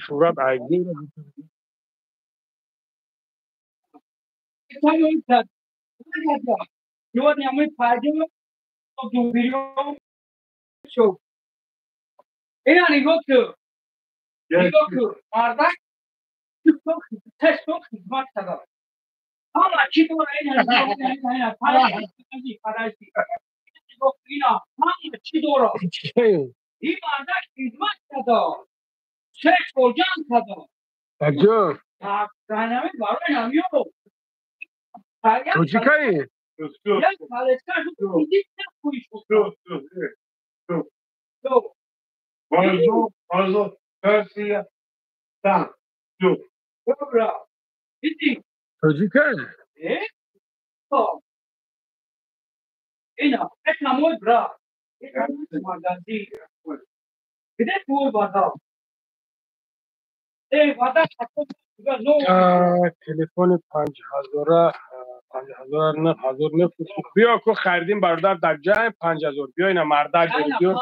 шӯҳрат айбӣ Сегодня мы пойдем уберем все. Ина нигоҳ кун мардак тест хизмат кардам ҳама чӣ дора подожди ина ҳама чӣ дора این مردک خدمت کدا چه کجان کدا اجو دینامیک برای نمیو تو چی کاری؟ یک پالشکر تو دیدی چه کویش تو Also, Persia, tam, tu. برا دیدی تو چی کاری؟ تو اینا اکنموی برا مردازی بده تو بادا بادا خطو نو تلفن 5000 5000 نه هزار نفروشی بیا کو خریدیم برادر در جای 5000 بیا اینا مردک بیا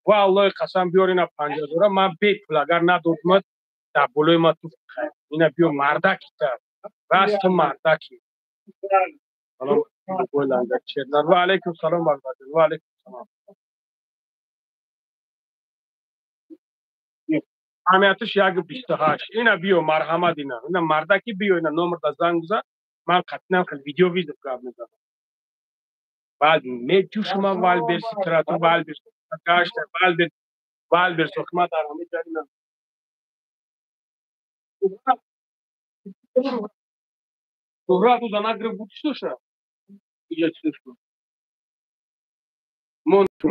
والله قسم بیار اینا 5000 من بی پول اگر ندادم در بلوی ما تو خرید اینا بیا مردک تا راست مردکی سلام بولند چرنر و علیکم سلام برادر و علیکم سلام همیتش یک 28 اینا بیو مرحمت اینا مردکی بیو اینا نمبر دا زنگ بزن من قطعا ویدیو گاب میزنم بعد میجوش ما والبرس تراتو والبرس کاشت والبرس خدمت آرامی جانینا Dobra, tu za nagrę budszusza. Idzie wszystko. Montu.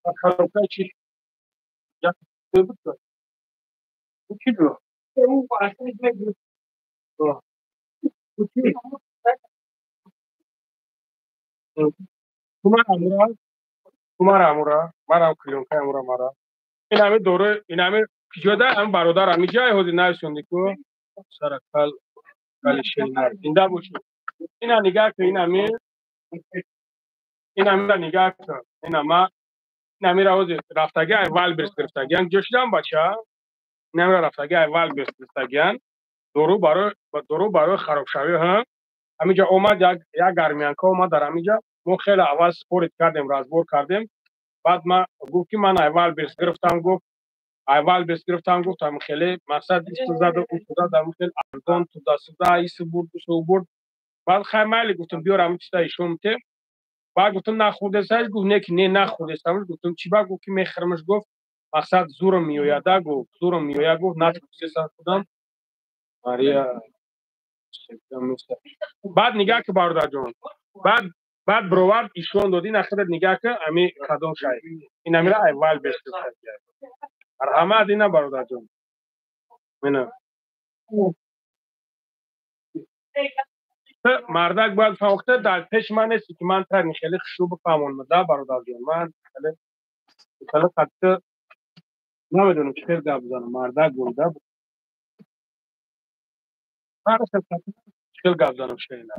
A harokajcie. Jak to było? Uczyło. To właśnie tego. To. Uczyło. Kumara amura. Mara klion kai amura mara. Iname dore iname joda am barodar ami jay hodi na shundiko. Sarakal kalishina. Inda bushu. Ina nigah ke iname nigah ke inama نمیره اوز رفتگی اول برس گرفتگیان جوشیدن بچه نمیره رفتگی اول برس گرفتگیان درو برای خراب شوی هم همینجا اومد یک گرمیانکا اومد در همینجا ما خیلی اول سپورت کردیم رازبور کردیم بعد ما گفت که من اول برس گرفتم گفت هم خیلی مقصد ایست زد و اون زد هم خیلی ارزان تو دست زد ایست برد بعد خیلی مالی گفتم بیار همین چیزا ایشون میته بعد گفتم نخورده سایز گفت نه که نه نخورده سایز گفتم چی با گفت که میخرمش گفت مقصد زورم میویاده گفت نتونسته سر خودم ماریا بعد نگاه که برادر جان بعد بروارد ایشون دادی نخرد نگاه که امی کدوم شای این امیره اول بست همه دینا برادر جان منم مردک باید فوقته در پیش من است که من تر خیلی خوب بفهمون مده برادر جان من خیلی خطه نمیدونم چه خیلی گپ بزنم مردک گنده بود من خیلی گپ بزنم شیله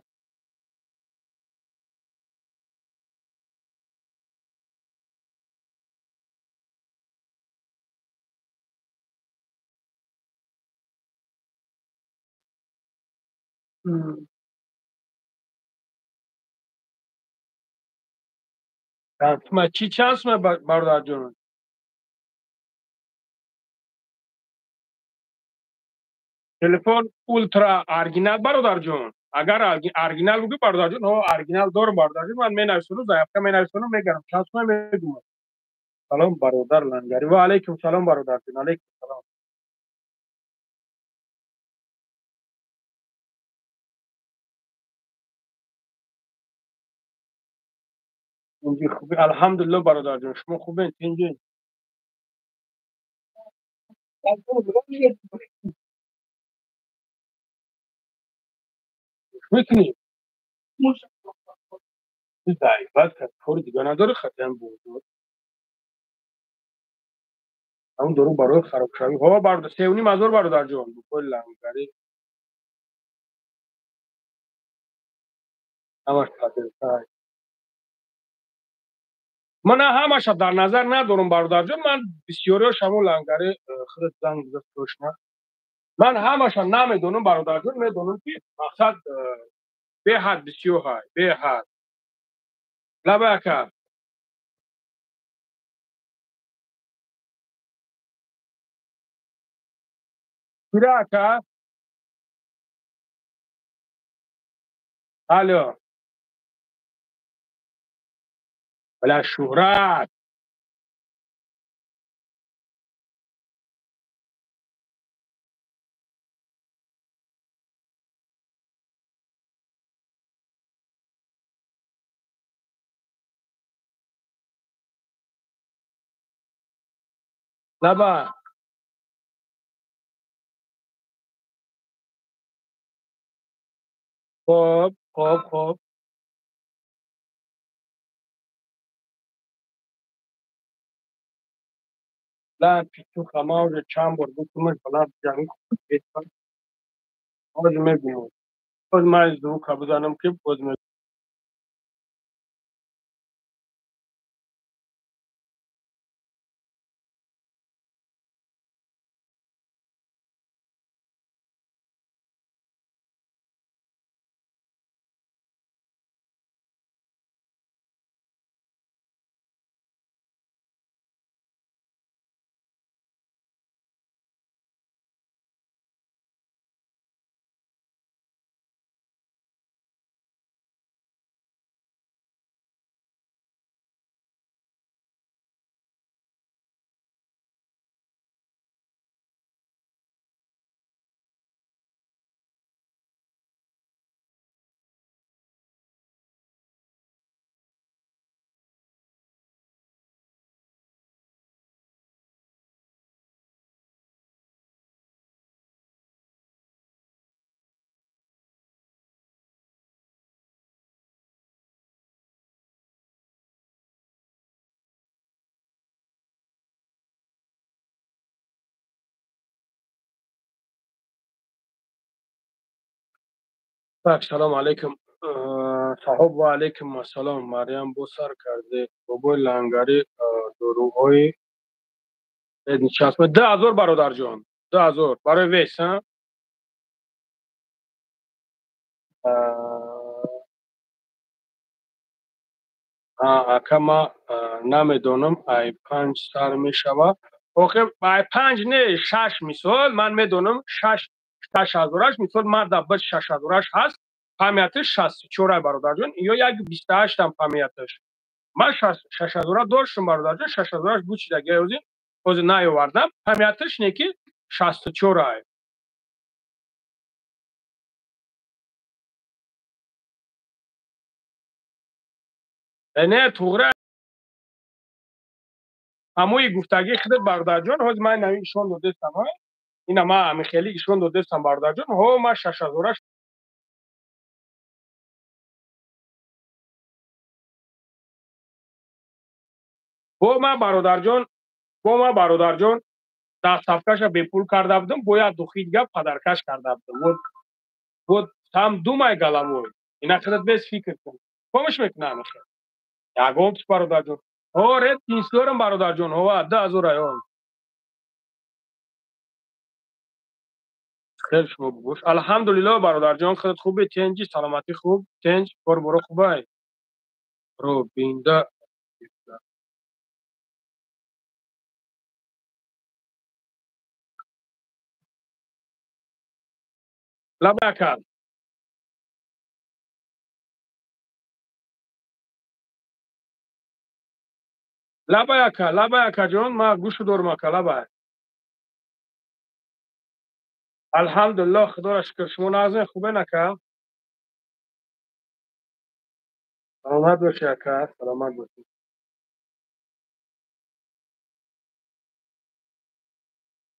ما چی چانس می برادر جان تلفن اولترا ارگینال برادر جان اگر ارگینال بگی برادر جان ها ارگینال دارم برادر جان من می نویسونم زایفته می نویسونم میگم چانس می میگم سلام برادر لنگری و علیکم سلام برادر جان علیکم سلام اینجی خوبی الحمدلله برادر جان شما خوبین اینجی میکنی ضعیفت کرد کار دیگه نداره ختم بود همون درو برای خراب شوی ها برادر سیونی مزار برادر جان بکل لنگری همش خاطر من همش در نظر ندارم برادر جان من بسیاری شما لنگری خرد زنگ بزرگ توشنه من همش نمیدونم برادر جان میدونم که مقصد به حد بسیار های به حد لبکه پیراکه الو بلا شهرت لبا خب خب خب لا پیتو خماوز چند بار بکنم بلا جنگ کنم باز میگم باز من از دو که بزنم که باز میگم سلام علیکم صاحب و علیکم السلام مریم بو سر کرده بابای لنگری دروغای نشست 10,000 برادر جان 10,000 برای ویس ها اکا ما نمیدونم ای 5 سر می شود اوکی ای 5 نه 6 مثال من میدونم 6,000 مثال مرد اول 6,000 هست پامیتش 64 برادر جان یا یک 28 هم پامیتش من 6,000 داشتم برادر جان 6,000 بود چیز دیگه از نیاوردم پامیتش نه که 64 نه توغره هموی گفتگی خودت برادر جان hoz من نمیشون دو دستم ها اینا ما همین خیلی ایشون دو دستم برادر جان ها ما 6,000 با ما برادر جان دست صفکش به پول کرده بودم باید دخیل گپ پدرکش کرده بودم بود هم دو مای گلموی اینا خودت بس فکر کن کمش میکنم خیر یگام برادر جان آره 300 برادر جان ها 10,000 ایام خیلی شما بگوش الحمدلله برادر جان خودت خوبه تنجی سلامتی خوب تنج برو خوبه رو بینده لبکر لبکر جان ما گوش دارم که لبه الحمدلله خدا را شکر شما نازن خوبه نکه سلامت باشی که سلامت باشی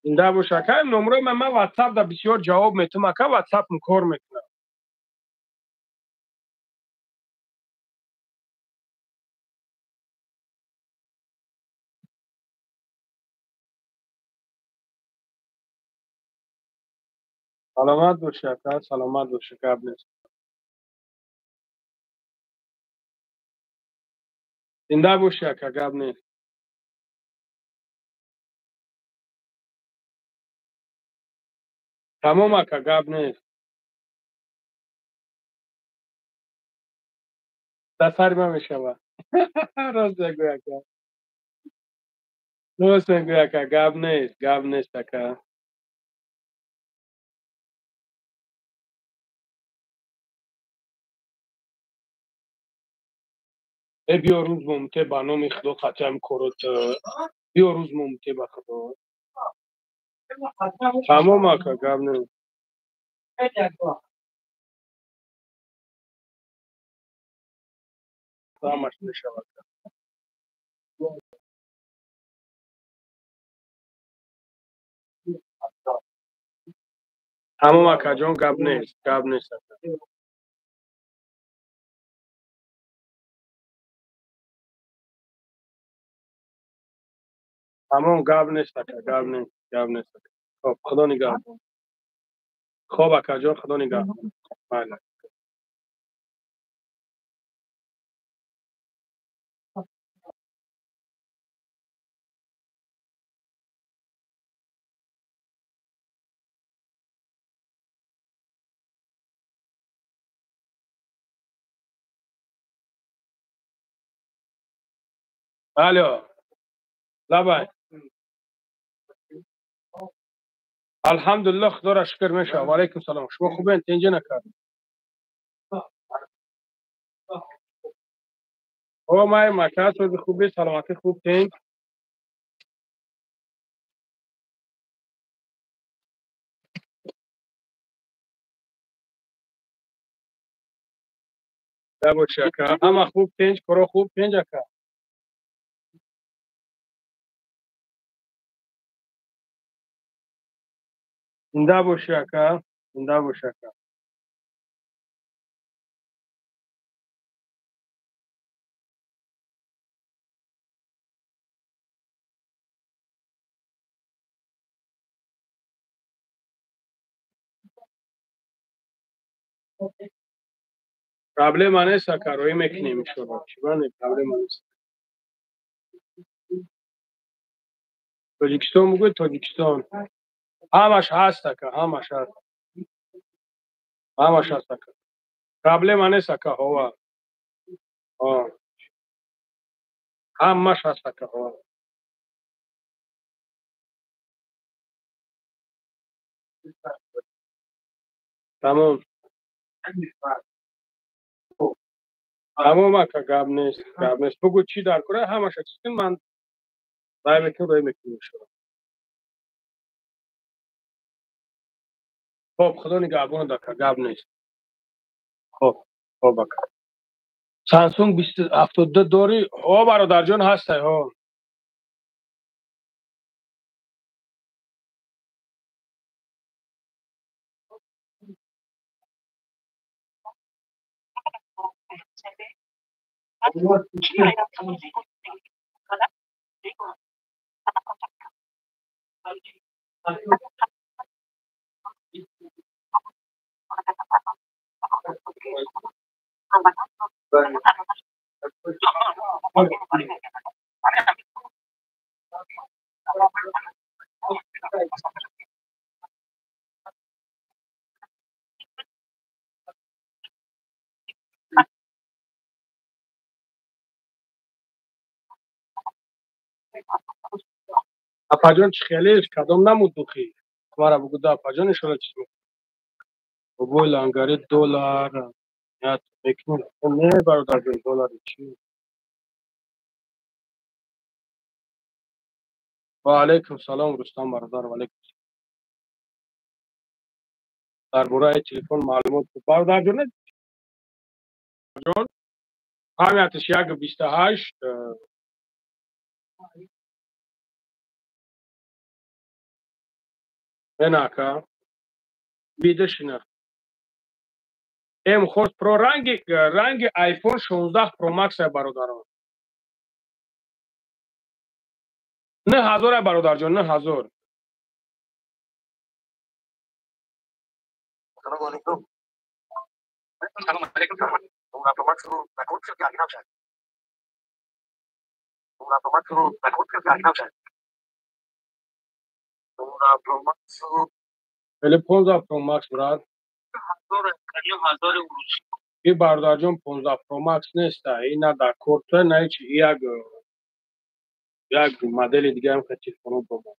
زنده باشی که نمره من واتساپ دا بسیار جواب میتونم که واتساپ کار میکنم سلامت باشی که سلامت باشی که نیست زنده باشی که گپ نیست تمام که گپ نیست سفر ما میشوه راست میگویا که راست میگویا که گپ نیست که بیا روز ممته با نام خدا ختم کرد. بیا روز ممته با خدا. تمام اکا گاب نه. تمامش نشود. تمام اکا جان گاب نیست. گاب نیست. تمام گاب نیست اکا. گاب نیست. گاب نیست. خب خدا نگاه. خب اکا جان خدا نگاه. بله. الو. لبای. الحمدلله خدا را شکر میشه. و علیکم سلام. شما خوبین؟ تنجه نکرد. او مای مکات و خوبی سلامتی خوب تین. دبو شکر. اما خوب تنج کرو خوب تنج اکا. دبو شکر. دبو شکر. Проблема نیست کاروی میکنیم شما. چیکار نه پرابلم نیست. تاجیکستان میگه تاجیکستان. همش هست که همش هست. همش هست که. پرابلم نیست که هوا. آه. همش هست که هوا. تمام. تمام که گاب نیست. گاب نیست. بگو چی دار کنه همش هست. من رای میکنیم شما. خب خدا نگهبان دکا گاب نیست. خب. خب بکن. سامسونگ 2072 داری. ها برادر جان هسته ها. اپاجان چه خیلیش کدام نمود دوخی. مرا بگو دا اپاجان اشاره چیز میکنه. بگو لانگاری دلار. یا میکنه. نه برادر جان دلار چی. و علیکم سلام رستم برادر و علیکم. درباره تلفن معلومات برادر جان. همیتش یک 28 هناك بیدش نه. ام خود پرو رنگ آیفون 16 پرو مکس برادران. نه هزار برادر جان نه هزار. السلام علیکم. سلام علیکم. اون اتومات رو نکوت کرد که نمیشه. اون اتومات رو نکوت کرد که نمیشه. اون اتومات رو ولی 15 پرو مکس براد. هزار اروش. این برادر جان 15 پرو مکس نیست. این نه در کورت نه چی یک مدل دیگه هم که تلفن رو بابا.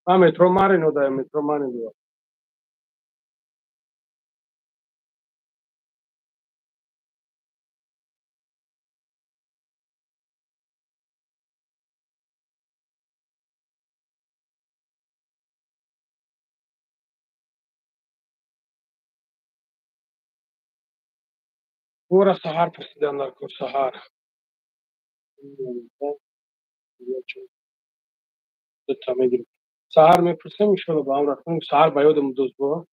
Ma metro mare no da metro mare no. Ora sahar presidenlar kur sahar. Tamam. Sahar میپرسم ان شاء الله با هم رفتم سهار با یادم دوست با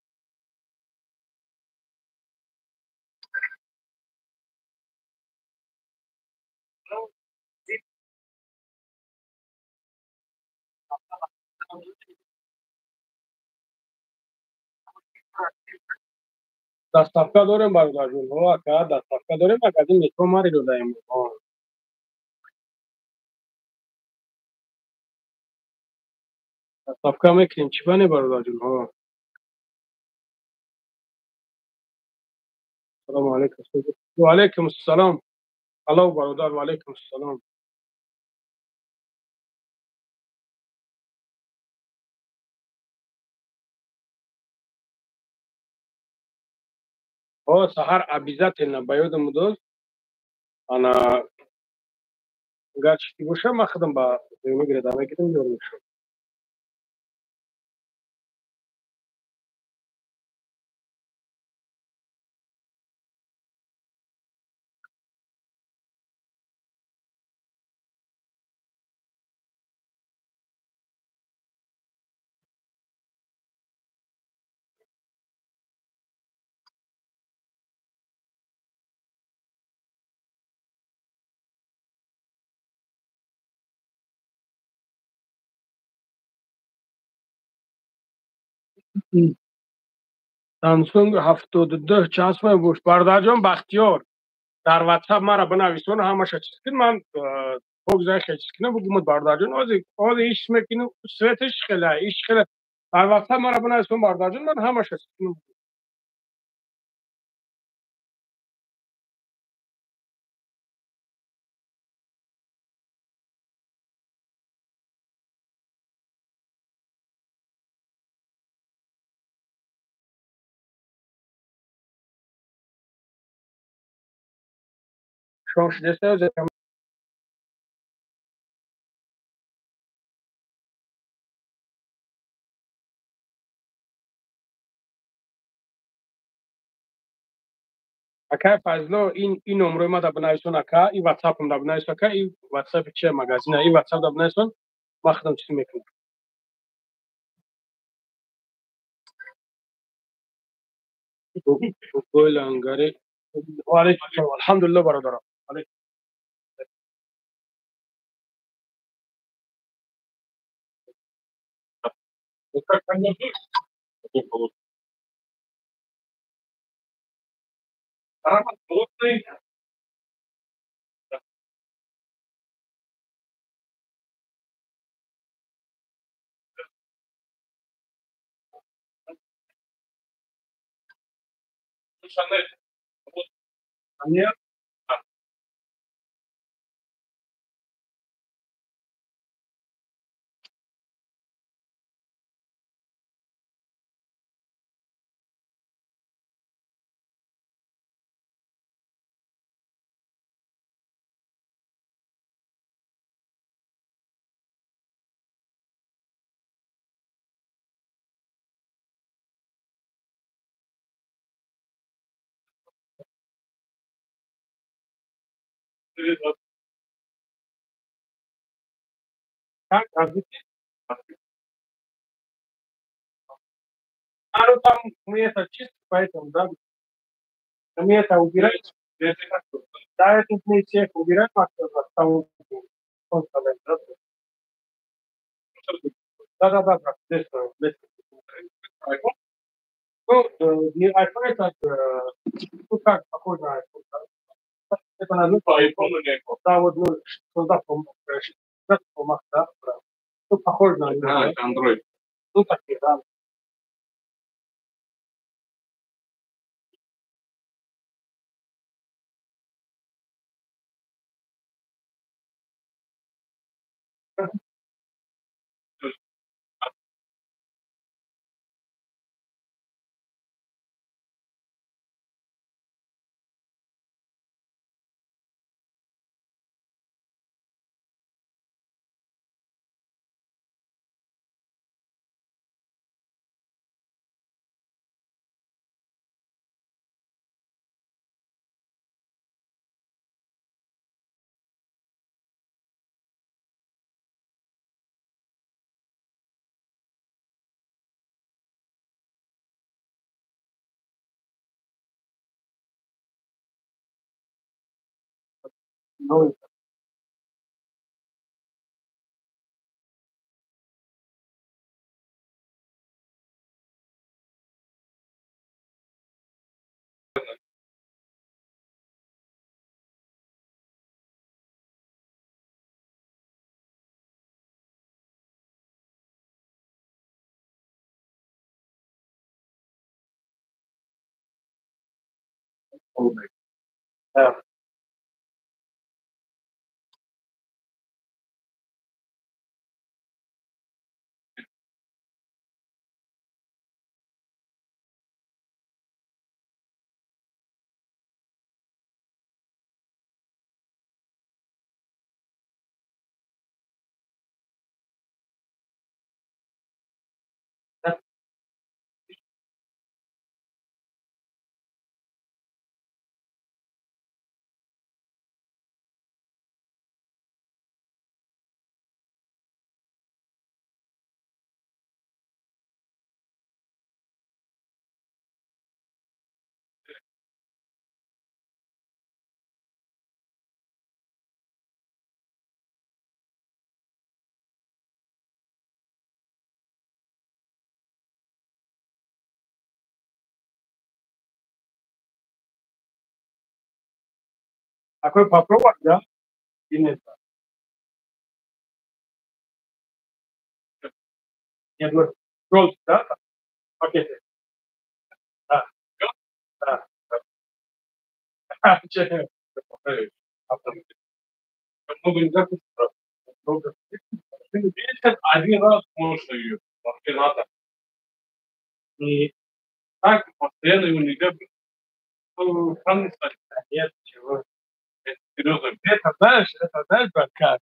دستافka داریم برادر جون ها که دستافka داریم از این مترو ماری رو داریم ها دستافka میکنیم چی بانی برادر جون ها سلام علیکم و علیکم السلام الو برادر و علیکم السلام ها سهار ابیزت نه با یادم دوست انا گرچه کی باشه ما خدم با میگیره دامه کردم یارو شد سامسونگ 72 چسب گوش برادر جان بختیار در واتساپ مرا بنویسون همش چیز کن من بگذارش چیز کنم بگم برادر جان از ایش میکنم سویتش خیلی ایش خیلی در واتساپ مرا بنویسون برادر جان من همش چیز کنم شانش دسته از اکای فضلا این نمره ما در بنویسون اکا این واتساپ هم در بنویسون اکا این واتساپ چه مگزینه این واتساپ در بنویسون ما خدم چیز میکنم گویل انگاری و علیکم السلام الحمدلله برادرم علیکم Aro tam mjesta čisto pa eto da mjesta ubirać Da je tudi mi vse pobirati, pa se zastavil konstantno. Да, desno, desno. Ну, не iPhone так, ну как похоже на iPhone, да. Это на iPhone или iPhone? Да, вот, ну, что помах, да, правда. Ну, похоже на iPhone. Да, это Android. Ну, такие, да. Ну, да. Такой попробовать, да? И нет. Нет, вот, голд, да, там, пакеты. Да, да, да. Че, автомобиль. Много нельзя купить, правда. Много. Если один раз можно ее, вообще надо. И так постоянно его нельзя брать. Ну, сам не станет. Нет, чего. Это серьезно. Это знаешь, брат, как?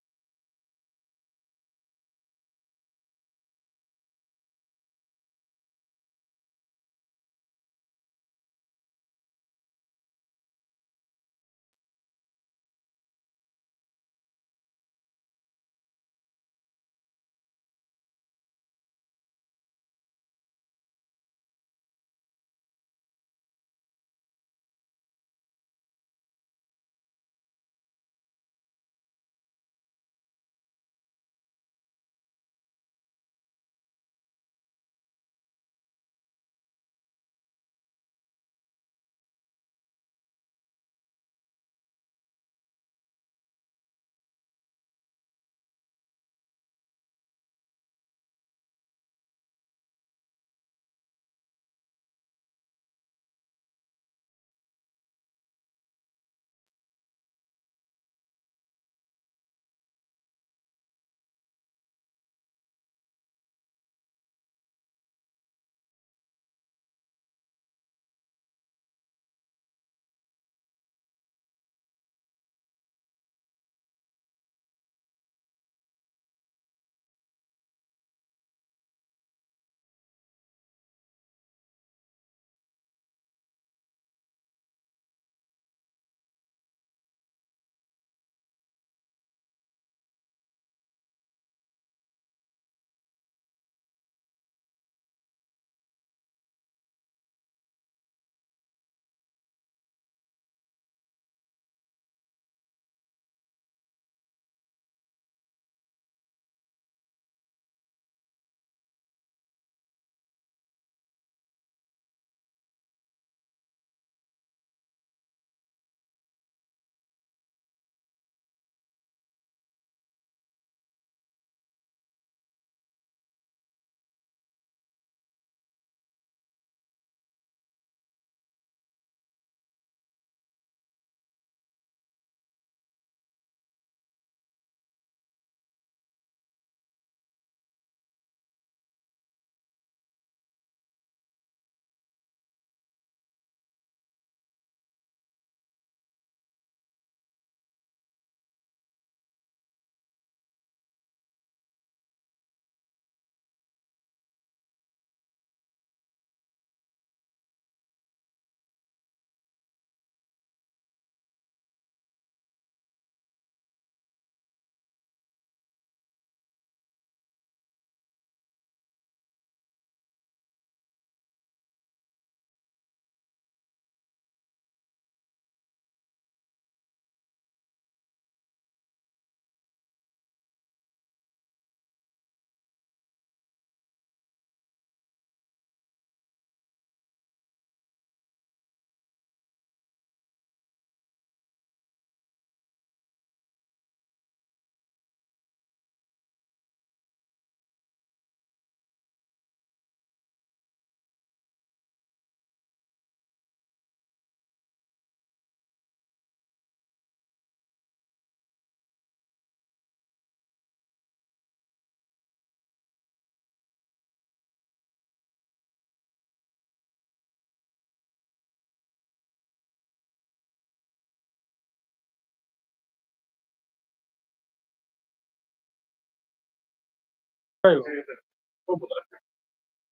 Понял.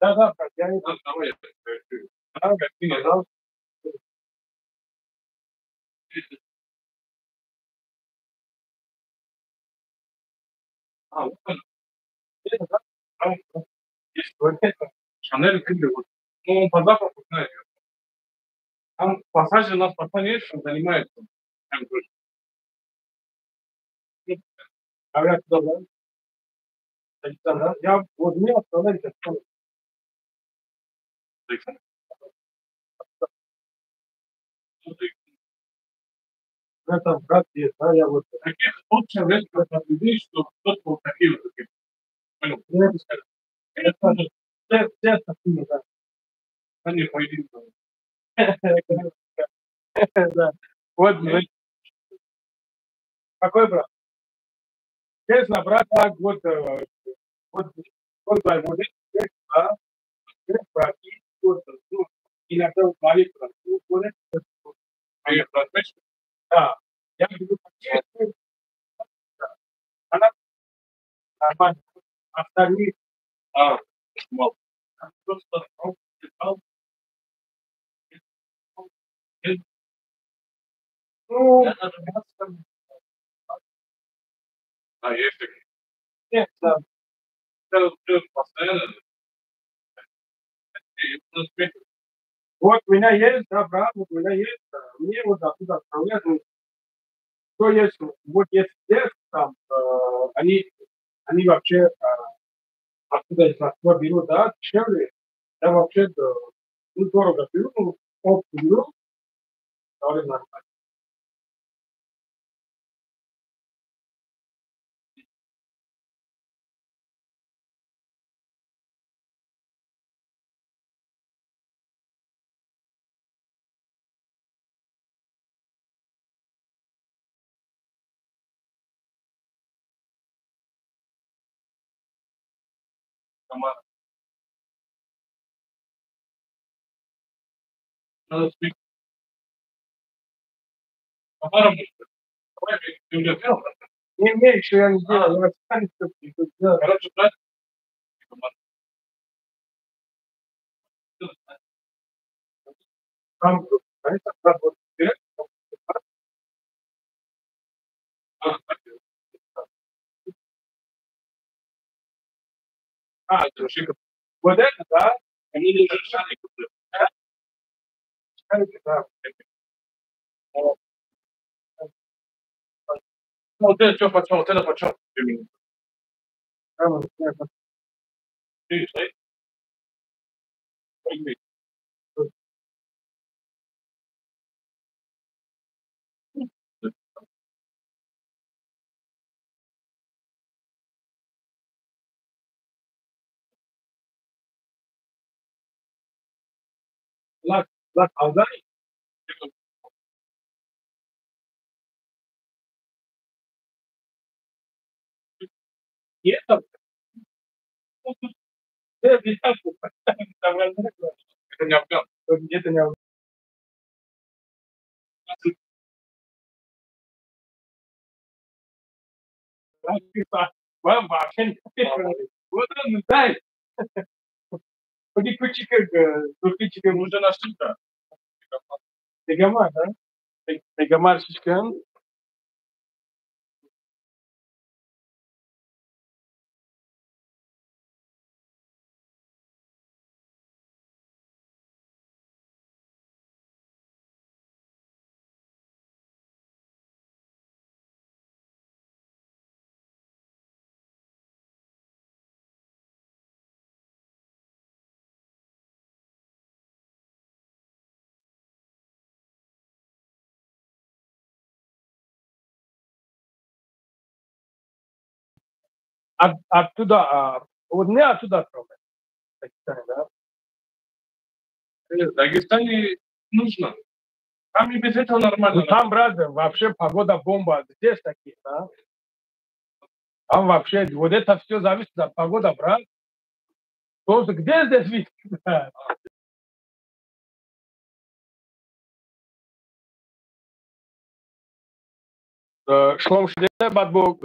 Да, брат, я не знаю. Шанель Кибли, вот, ну, он по запаху знает. Там пассажи у нас пока нет, что занимается. Прям точно. Говорят, да. Да. Я вот мне оставляли как-то. Это брат есть, да, я вот. Таких очень редко людей, что кто-то вот такие вот такие. Понял? Это все такие, да. Они поединки. Да. Вот, какой брат? Честно, брат, так вот, вот, да, брат, и вот, ну, иногда вот молитва, вот, А я просмешиваю. да, я говорю, она нормально, остальные, Мол, просто читал. ну, Есть такие. нет, да, Постоянно. вот у меня есть, да, брат, вот у меня есть, мне вот оттуда отправляют, ну, что есть, вот есть здесь, там, они вообще оттуда из Москвы берут, да, дешевле, я вообще, ну, дорого беру, ну, опт беру, довольно нормально. Надо спить. Давай, ты уже сделал? Не, еще я не делал, я останется, делать. Короче, брать. Там, конечно, брат, вот, вот это, да, Они не решали. да, Ну, вот это что почем, вот это почем. прямо, Ты стоишь? Пойми. лак, алдай, и это, это Это не Афган. где-то не вам вообще вот он, да, Kutchika, Уже нашли, да. Tegama, да? Tegama Shishkan. Оттуда, вот не оттуда отправляют. Да? В Дагестане нужно. Там и без этого нормально. Ну, там, брат, вообще погода бомба. Здесь такие, да? Там вообще, вот это все зависит от погоды, брат. Просто где здесь видно? Шлом шде, бад бог,